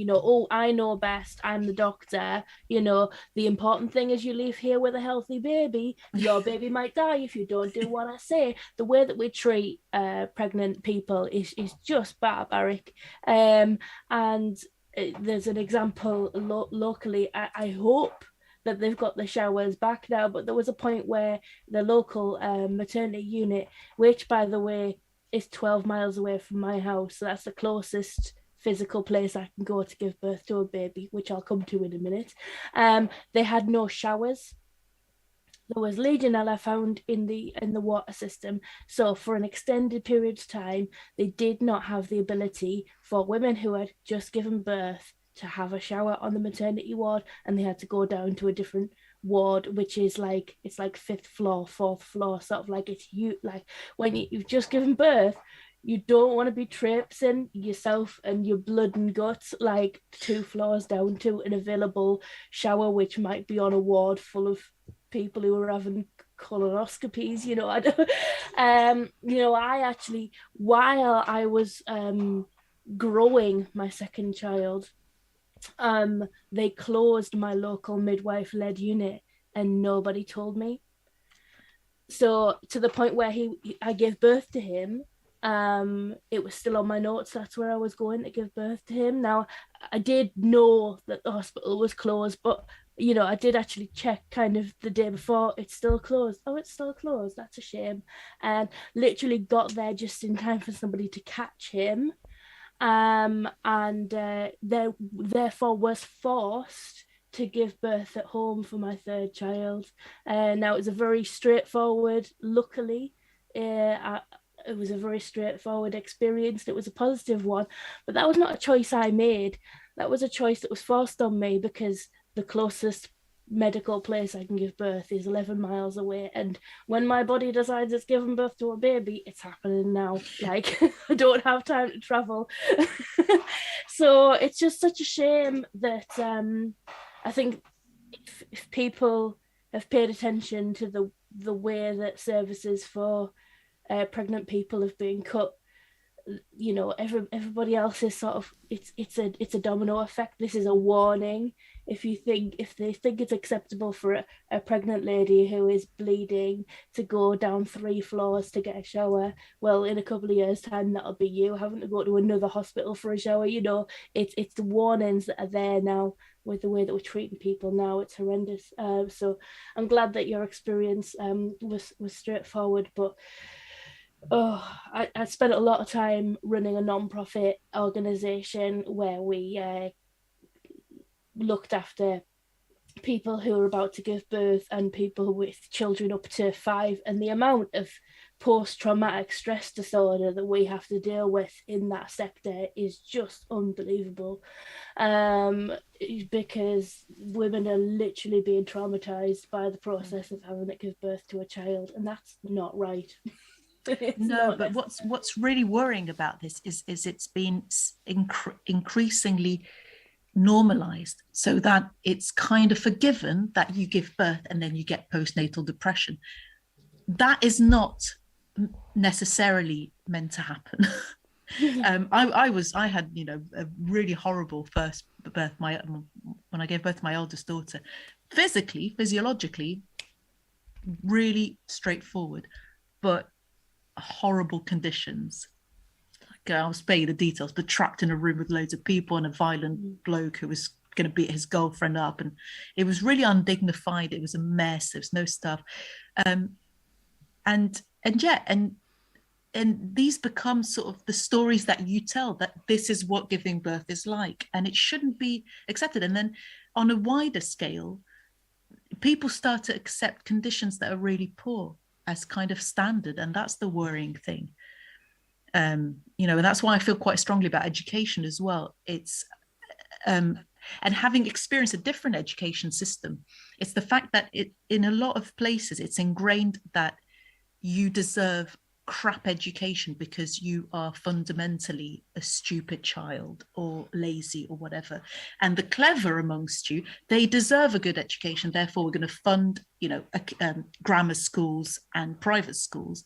I know best, I'm the doctor, the important thing is you leave here with a healthy baby. Your baby might die if you don't do what I say. The way that we treat pregnant people is just barbaric. And there's an example locally. I hope that they've got the showers back now, but there was a point where the local maternity unit, which by the way is 12 miles away from my house, so that's the closest physical place I can go to give birth to a baby, which I'll come to in a minute, they had no showers. There was Legionella found in the water system, so for an extended period of time they did not have the ability for women who had just given birth to have a shower on the maternity ward, and they had to go down to a different ward, which is like, it's like 5th floor, 4th floor, sort of like, it's like when you've just given birth, you don't want to be traipsing yourself and your blood and guts like 2 floors down to an available shower, which might be on a ward full of people who are having colonoscopies. I actually, while I was growing my second child, they closed my local midwife-led unit and nobody told me. So to the point where I gave birth to him, it was still on my notes, that's where I was going to give birth to him. Now, I did know that the hospital was closed, but I did actually check kind of the day before. It's still closed. Oh, it's still closed. That's a shame. And literally got there just in time for somebody to catch him. Therefore was forced to give birth at home for my third child. Now, it was a very straightforward, luckily, it was a very straightforward experience. It was a positive one, but that was not a choice I made. That was a choice that was forced on me, because the closest medical place I can give birth is 11 miles away, and when my body decides it's giving birth to a baby, it's happening now. Like, I don't have time to travel. So it's just such a shame that I think if people have paid attention to the way that services for pregnant people have been cut, everybody else is sort of, it's a domino effect. This is a warning. If they think it's acceptable for a pregnant lady who is bleeding to go down 3 floors to get a shower, well, in a couple of years' time, that'll be you having to go to another hospital for a shower. It's the warnings that are there now with the way that we're treating people now. It's horrendous. So I'm glad that your experience was straightforward, but I spent a lot of time running a non-profit organization where we looked after people who are about to give birth and people with children up to 5, and the amount of post-traumatic stress disorder that we have to deal with in that sector is just unbelievable, because women are literally being traumatized by the process of having to give birth to a child, and that's not right. No, but what's really worrying about this is it's been increasingly normalized, so that it's kind of forgiven that you give birth and then you get postnatal depression. That is not necessarily meant to happen. I had, you know, a really horrible first birth. When I gave birth to my oldest daughter, physiologically, really straightforward, but horrible conditions. I'll spare you the details, but trapped in a room with loads of people and a violent bloke who was going to beat his girlfriend up, and it was really undignified. It was a mess. There was no stuff, and these become sort of the stories that you tell, that this is what giving birth is like, and it shouldn't be accepted. And then on a wider scale, people start to accept conditions that are really poor as kind of standard, and that's the worrying thing. You know, and that's why I feel quite strongly about education as well. It's and having experienced a different education system, it's the fact that in a lot of places it's ingrained that you deserve crap education because you are fundamentally a stupid child or lazy or whatever, and the clever amongst you, they deserve a good education, therefore we're going to fund, you know, grammar schools and private schools.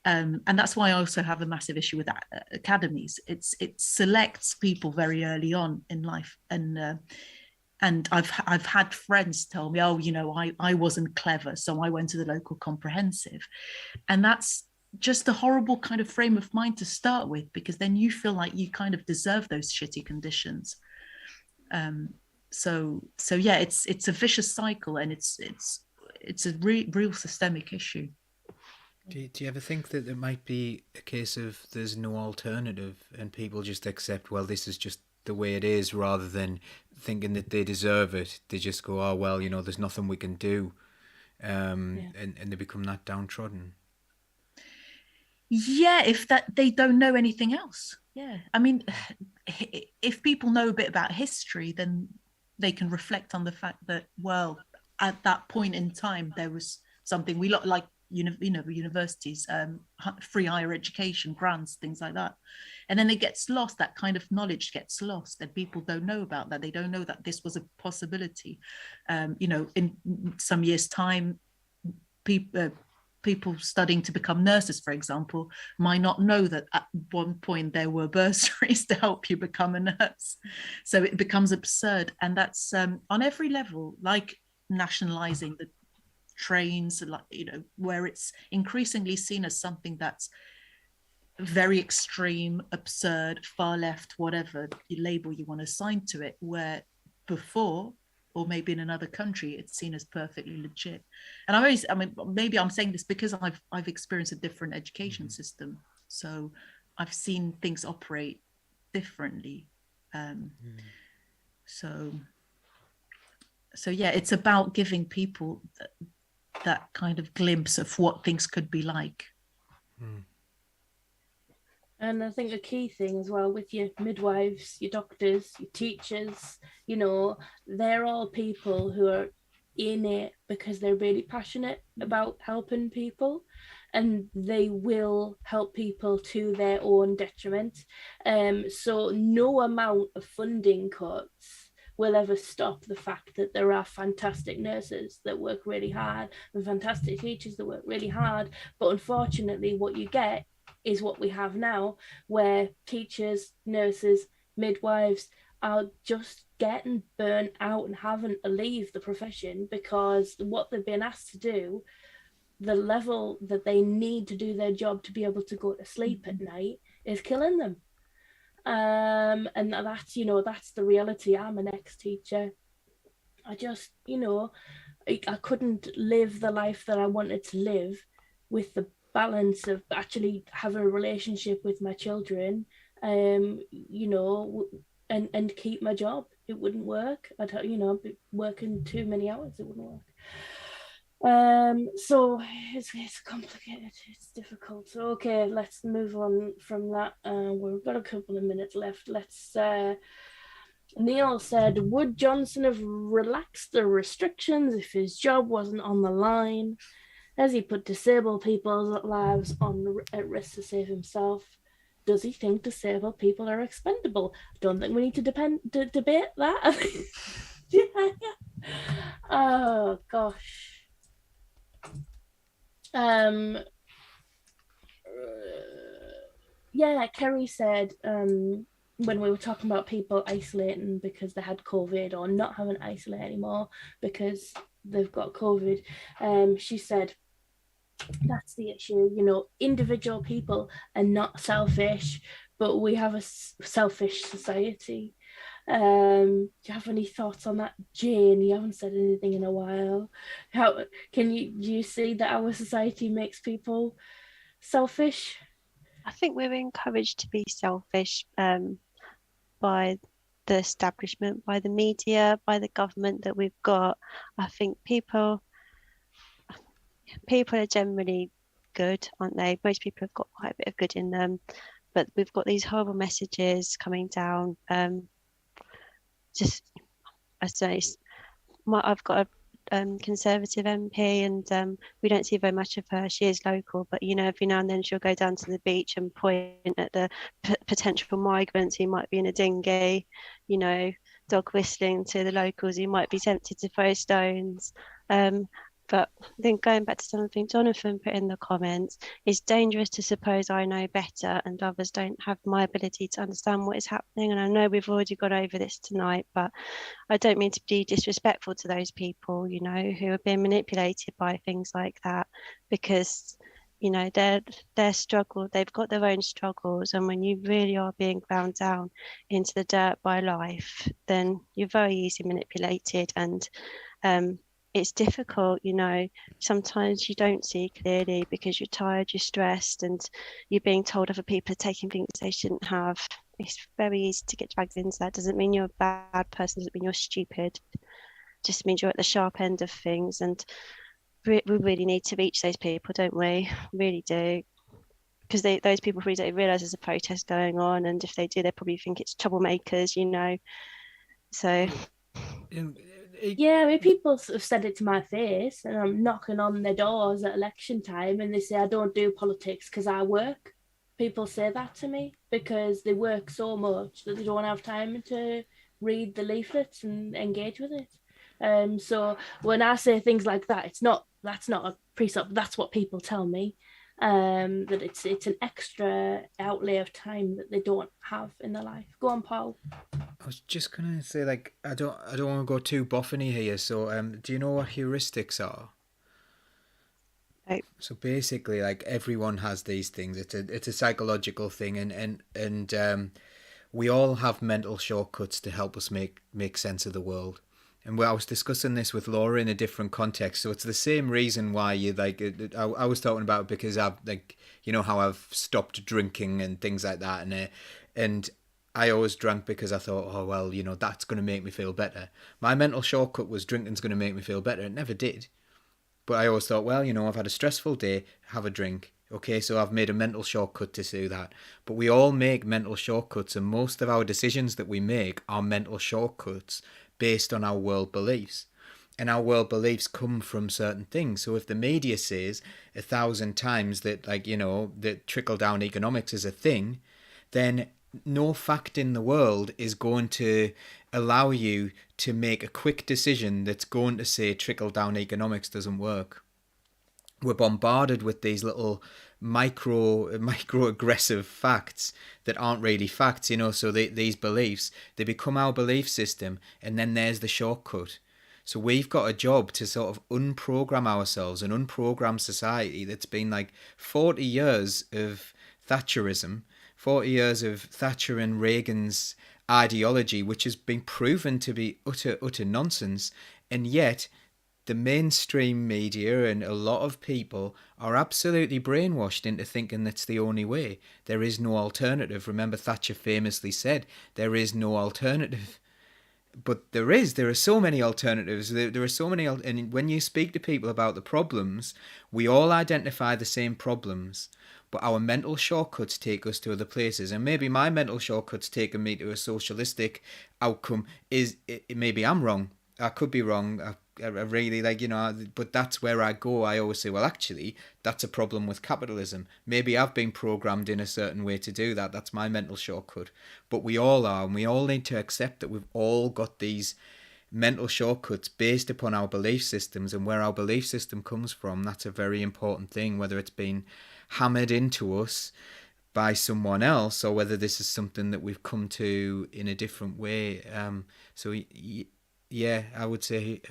And that's why I also have a massive issue with academies. It selects people very early on in life, and I've had friends tell me, oh, you know, I wasn't clever, so I went to the local comprehensive, and that's just a horrible kind of frame of mind to start with, because then you feel like you kind of deserve those shitty conditions. So yeah, it's a vicious cycle, and it's a real systemic issue. Do you ever think that it might be a case of there's no alternative and people just accept, well, this is just the way it is, rather than thinking that they deserve it? They just go, oh, well, you know, there's nothing we can do. And they become that downtrodden. Yeah, if that they don't know anything else. Yeah, I mean, if people know a bit about history, then they can reflect on the fact that, well, at that point in time, there was something we like, universities, free higher education, grants, things like that. And then it gets lost, that kind of knowledge gets lost, and people don't know about that. They don't know that this was a possibility. You know, in some years' time, people studying to become nurses, for example, might not know that at one point there were bursaries to help you become a nurse. So it becomes absurd. And that's on every level, like nationalizing the trains, like, you know, where it's increasingly seen as something that's very extreme, absurd, far left, whatever label you want to assign to it, where before, or maybe in another country, it's seen as perfectly legit. And maybe I'm saying this because I've experienced a different education system, so I've seen things operate differently. So yeah, it's about giving people that kind of glimpse of what things could be like. And I think a key thing as well with your midwives, your doctors, your teachers, you know, they're all people who are in it because they're really passionate about helping people, and they will help people to their own detriment. So no amount of funding cuts will ever stop the fact that there are fantastic nurses that work really hard and fantastic teachers that work really hard. But unfortunately, what you get is what we have now, where teachers, nurses, midwives are just getting burnt out and having to leave the profession because what they've been asked to do, the level that they need to do their job to be able to go to sleep at night, is killing them. And that's, you know, that's the reality. I'm an ex-teacher. I just, you know, I couldn't live the life that I wanted to live with the balance of actually having a relationship with my children, you know, and keep my job. it wouldn't work. I'd be working too many hours, it wouldn't work. So it's complicated, it's difficult. So okay, let's move on from that. We've got a couple of minutes left. Neil said, would Johnson have relaxed the restrictions if his job wasn't on the line? Has he put disabled people's lives at risk to save himself? Does he think disabled people are expendable? I don't think we need to debate that. Oh gosh. Yeah, Kerry said when we were talking about people isolating because they had COVID or not having to isolate anymore because they've got COVID, she said that's the issue. Individual people are not selfish, but we have a selfish society. Do you have any thoughts on that, Jane? You haven't said anything in a while. Do you see that our society makes people selfish? I think we're encouraged to be selfish by the establishment, by the media, by the government that we've got. I think people are generally good, aren't they? Most people have got quite a bit of good in them, but we've got these horrible messages coming down. I've got a Conservative MP, and we don't see very much of her. She is local, but every now and then she'll go down to the beach and point at the potential migrants who might be in a dinghy, dog whistling to the locals who might be tempted to throw stones. But then going back to something Jonathan put in the comments, it's dangerous to suppose I know better and others don't have my ability to understand what is happening. And I know we've already gone over this tonight, but I don't mean to be disrespectful to those people, who are being manipulated by things like that, because, their struggle, they've got their own struggles. And when you really are being ground down into the dirt by life, then you're very easily manipulated. And, it's difficult, sometimes you don't see clearly because you're tired, you're stressed, and you're being told other people are taking things they shouldn't have. It's very easy to get dragged into that. Doesn't mean you're a bad person, doesn't mean you're stupid. Just means you're at the sharp end of things. And we really need to reach those people, don't we? Really do. Because those people really don't realise there's a protest going on, and if they do, they probably think it's troublemakers, So... Yeah, people have said it to my face, and I'm knocking on their doors at election time, and they say I don't do politics because I work. People say that to me because they work so much that they don't have time to read the leaflets and engage with it. So when I say things like that, that's not a precept. That's what people tell me. That it's an extra outlay of time that they don't have in their life. Go on, Paul. I was just gonna say, I don't want to go too boffiny here. So, do you know what heuristics are? Right. So basically, everyone has these things. It's a psychological thing, and we all have mental shortcuts to help us make sense of the world. And I was discussing this with Laura in a different context. So it's the same reason why you I was talking about it because I've how I've stopped drinking and things like that, and I always drank because I thought, oh well, that's going to make me feel better. My mental shortcut was drinking's going to make me feel better. It never did. But I always thought, well, I've had a stressful day, have a drink. Okay, so I've made a mental shortcut to do that. But we all make mental shortcuts, and most of our decisions that we make are mental shortcuts based on our world beliefs. And our world beliefs come from certain things. So if the media says 1,000 times that, that trickle-down economics is a thing, then no fact in the world is going to allow you to make a quick decision that's going to say trickle-down economics doesn't work. We're bombarded with these little micro-aggressive facts that aren't really facts, so these beliefs, they become our belief system, and then there's the shortcut. So we've got a job to sort of unprogram ourselves and unprogram society that's been 40 years of Thatcherism, 40 years of Thatcher and Reagan's ideology, which has been proven to be utter nonsense, and yet the mainstream media and a lot of people are absolutely brainwashed into thinking that's the only way. There is no alternative. Remember, Thatcher famously said, there is no alternative. but there are so many alternatives. There are so many, and when you speak to people about the problems, we all identify the same problems, but our mental shortcuts take us to other places. And maybe my mental shortcuts taking me to a socialistic outcome maybe I'm wrong. I could be wrong. I really but that's where I go. I always say, well, actually, that's a problem with capitalism. Maybe I've been programmed in a certain way to do that. That's my mental shortcut. But we all are, and we all need to accept that we've all got these mental shortcuts based upon our belief systems, and where our belief system comes from. That's a very important thing, whether it's been hammered into us by someone else or whether this is something that we've come to in a different way. Yeah, I would say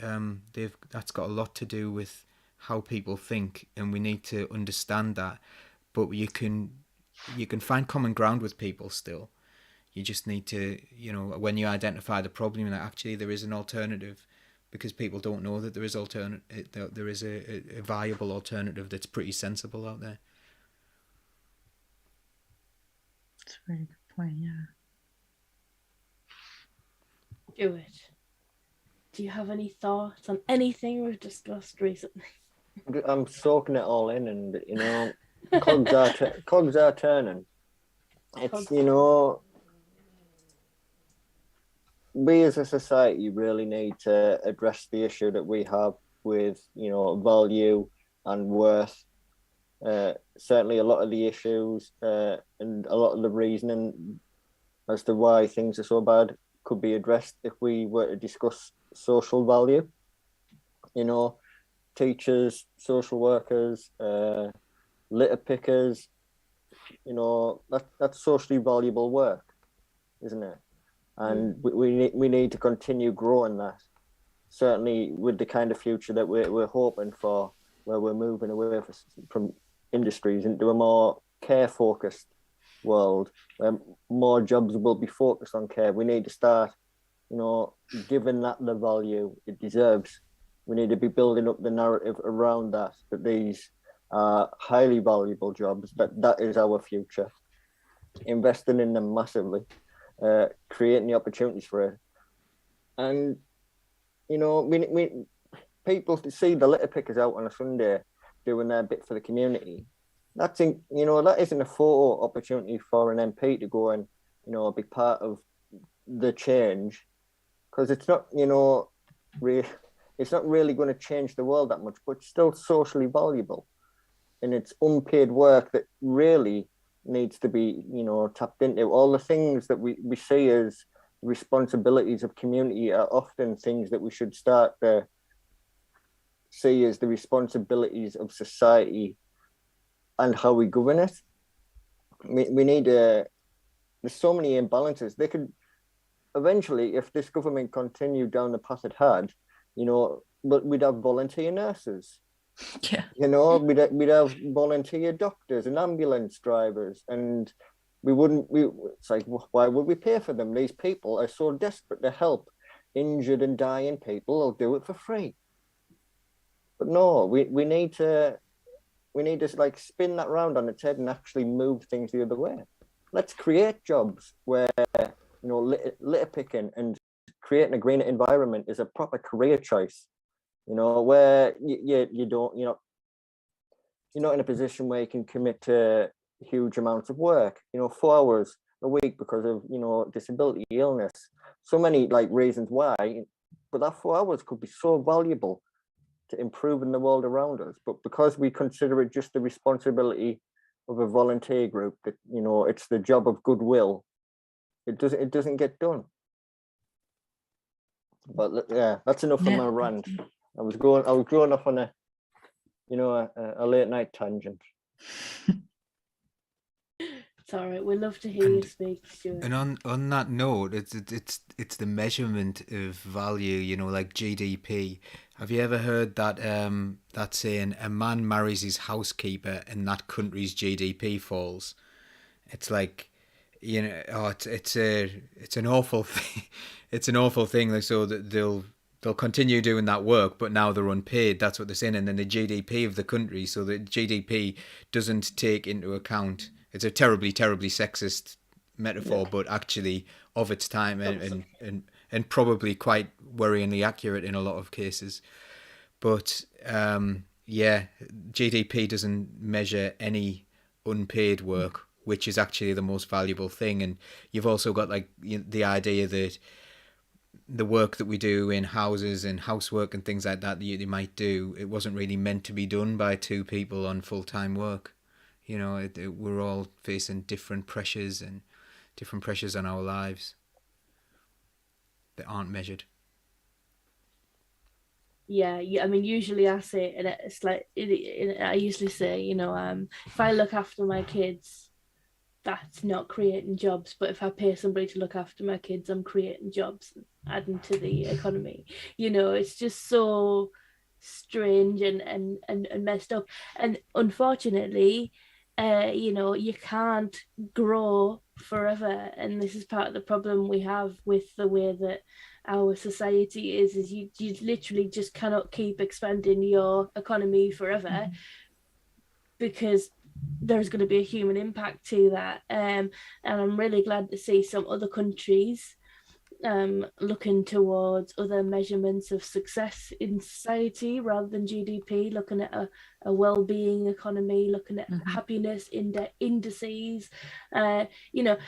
that's got a lot to do with how people think, and we need to understand that. But you can find common ground with people still. You just need to, when you identify the problem, that actually there is an alternative, because people don't know that there is a viable alternative that's pretty sensible out there. That's a very good point. Yeah. Do it. Do you have any thoughts on anything we've discussed recently? I'm soaking it all in, and cogs are turning. It's we as a society really need to address the issue that we have with value and worth. Certainly, a lot of the issues and a lot of the reasoning as to why things are so bad could be addressed if we were to discuss social value. Teachers, social workers, litter pickers, that's socially valuable work, isn't it? And we need to continue growing that, certainly with the kind of future that we're hoping for, where we're moving away from industries into a more care focused world, where more jobs will be focused on care. We need to start giving that the value it deserves. We need to be building up the narrative around that these are highly valuable jobs, that is our future, investing in them massively, creating the opportunities for it. And we people to see the litter pickers out on a Sunday doing their bit for the community. That isn't a photo opportunity for an MP to go and be part of the change, because it's not it's not really going to change the world that much, but it's still socially valuable, and it's unpaid work that really needs to be tapped into. All the things that we see as responsibilities of community are often things that we should start to see as the responsibilities of society and how we govern it. We need there's so many imbalances. They could eventually, if this government continued down the path it had, but we'd have volunteer nurses. Yeah. We'd have volunteer doctors and ambulance drivers, and it's like, why would we pay for them? These people are so desperate to help injured and dying people. They'll do it for free. But no, we need to spin that round on its head and actually move things the other way. Let's create jobs where litter picking and creating a greener environment is a proper career choice. Where you're not in a position where you can commit to huge amounts of work. 4 hours a week because of disability, illness. So many reasons why, but that 4 hours could be so valuable to improving the world around us. But because we consider it just the responsibility of a volunteer group, that it's the job of goodwill, it doesn't get done. But yeah, that's enough of my rant. I was going off on a late night tangent. It's all right. We love to hear you speak, Stuart. And on that note, it's the measurement of value. Like GDP. Have you ever heard that saying? A man marries his housekeeper, and that country's GDP falls. It's like, it's an awful thing. It's an awful thing. Like, so that they'll continue doing that work, but now they're unpaid. That's what they're saying. And then the GDP of the country, so the GDP doesn't take into account. It's a terribly, terribly sexist metaphor, but actually of its time, and and probably quite worryingly accurate in a lot of cases. But yeah, GDP doesn't measure any unpaid work, which is actually the most valuable thing. And you've also got like the idea that the work that we do in houses and housework and things like that you might do, it wasn't really meant to be done by two people on full-time work. You know, we're all facing different pressures on our lives that aren't measured. Yeah, I mean, usually I say, and it's like, I usually say, you know, if I look after my kids, that's not creating jobs. But if I pay somebody to look after my kids, I'm creating jobs, adding to the economy. You know, it's just so strange and messed up. And unfortunately, you know, you can't grow forever. And this is part of the problem we have with the way that our society is you literally just cannot keep expanding your economy forever, because there's going to be a human impact to that. And I'm really glad to see some other countries looking towards other measurements of success in society rather than GDP, looking at a well-being economy, looking at happiness indices. You know,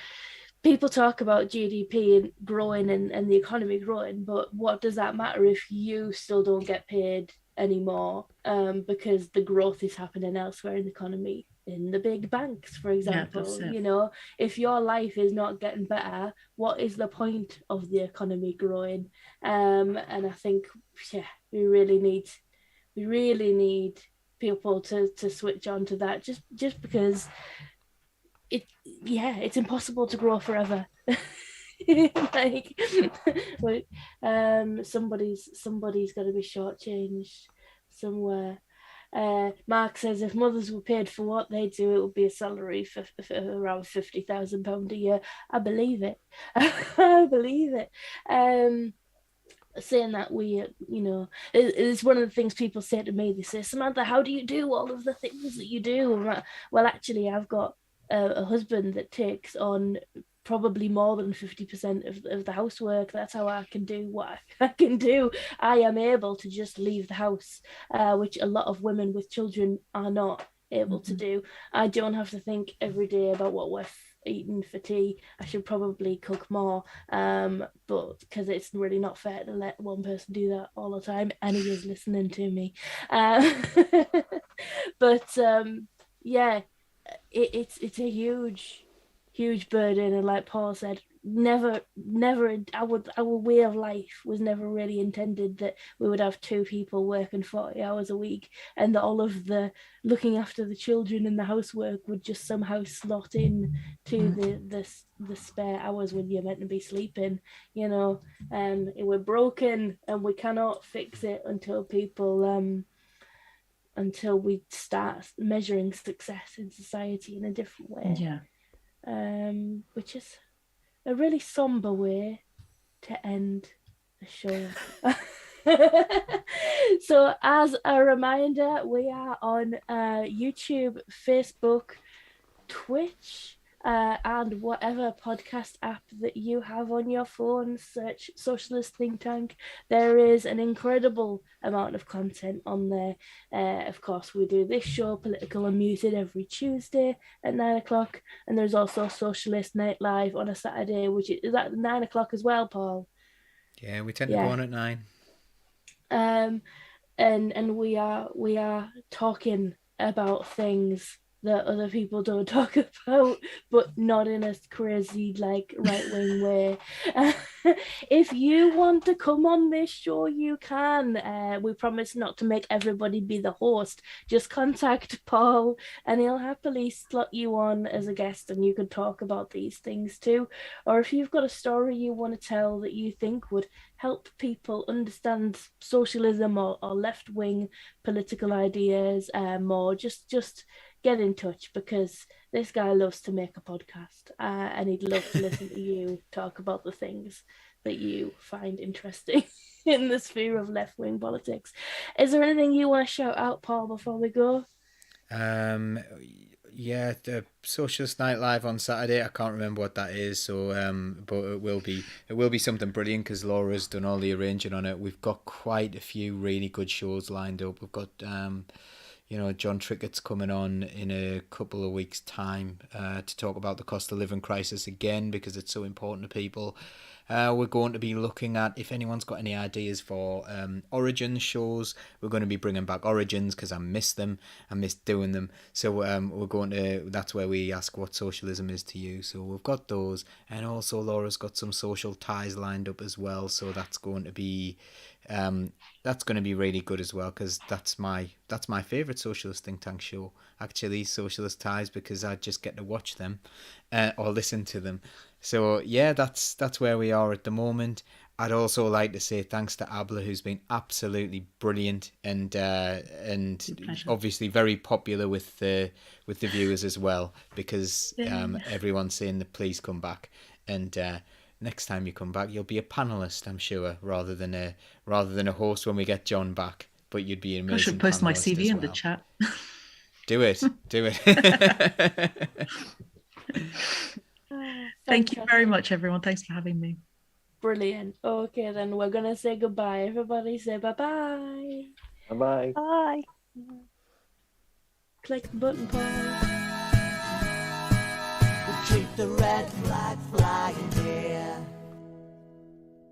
people talk about GDP and growing and the economy growing, but what does that matter if you still don't get paid anymore? Because the growth is happening elsewhere in the economy, in the big banks, for example. You know, if your life is not getting better, what is the point of the economy growing? And I think, we really need people to switch on to that, just because it's impossible to grow forever. Like, somebody's got to be shortchanged somewhere. Mark says if mothers were paid for what they do, it would be a salary for around £50,000 a year. I believe it. I believe it. Saying that, we, you know, it's one of the things people say to me. They say, Samantha, how do you do all of the things that you do? And like, well, actually, I've got a husband that takes on probably more than 50% of the housework. That's how I can do what I can do. I am able to just leave the house, which a lot of women with children are not able to do. I don't have to think every day about what we're eating for tea. I should probably cook more, but because it's really not fair to let one person do that all the time, and he is listening to me. But yeah, it's a huge burden, and like Paul said, never our way of life was never really intended that we would have two people working 40 hours a week, and that all of the looking after the children and the housework would just somehow slot in to the spare hours when you're meant to be sleeping. You know, we're broken and we cannot fix it until we start measuring success in society in a different way. Which is a really somber way to end the show. So as a reminder, we are on YouTube, Facebook, Twitch, and whatever podcast app that you have on your phone. Search Socialist Think Tank. There is an incredible amount of content on there. Of course, we do this show, Political Unmuted, every Tuesday at 9 o'clock, and there's also Socialist Night Live on a Saturday, which is at 9 o'clock as well, Paul. Yeah, we tend to go on at 9. And we are talking about things that other people don't talk about, but not in a crazy like right-wing way. If you want to come on this show, you can. We promise not to make everybody be the host. Just contact Paul and he'll happily slot you on as a guest, and you can talk about these things too. Or if you've got a story you want to tell that you think would help people understand socialism or left-wing political ideas more, just get in touch, because this guy loves to make a podcast, and he'd love to listen to you talk about the things that you find interesting in the sphere of left-wing politics. Is there anything you want to shout out, Paul, before we go? Yeah, the Socialist Night Live on Saturday. I can't remember what that is, so but it will be something brilliant because Laura's done all the arranging on it. We've got quite a few really good shows lined up. We've got John Trickett's coming on in a couple of weeks' time to talk about the cost of living crisis again because it's so important to people. We're going to be looking at, if anyone's got any ideas for Origins shows, we're going to be bringing back Origins because I miss them. I miss doing them. So that's where we ask what socialism is to you. So we've got those. And also Laura's got some social ties lined up as well. So that's going to be really good as well because that's my favourite socialist think tank show, actually, Socialist Ties, because I just get to watch them or listen to them. So yeah, that's where we are at the moment. I'd also like to say thanks to Adler, who's been absolutely brilliant and obviously very popular with the viewers as well, because everyone's saying that please come back, and next time you come back you'll be a panelist, I'm sure, rather than a host when we get John back. But you'd be an amazing. I should post my panellist CV as in the well. chat. Do it. Thank you very much, everyone. Thanks for having me. Brilliant. Okay, then we're gonna say goodbye. Everybody say bye-bye. Bye-bye. Bye. Click the button, Paul. Keep the red flag flying here.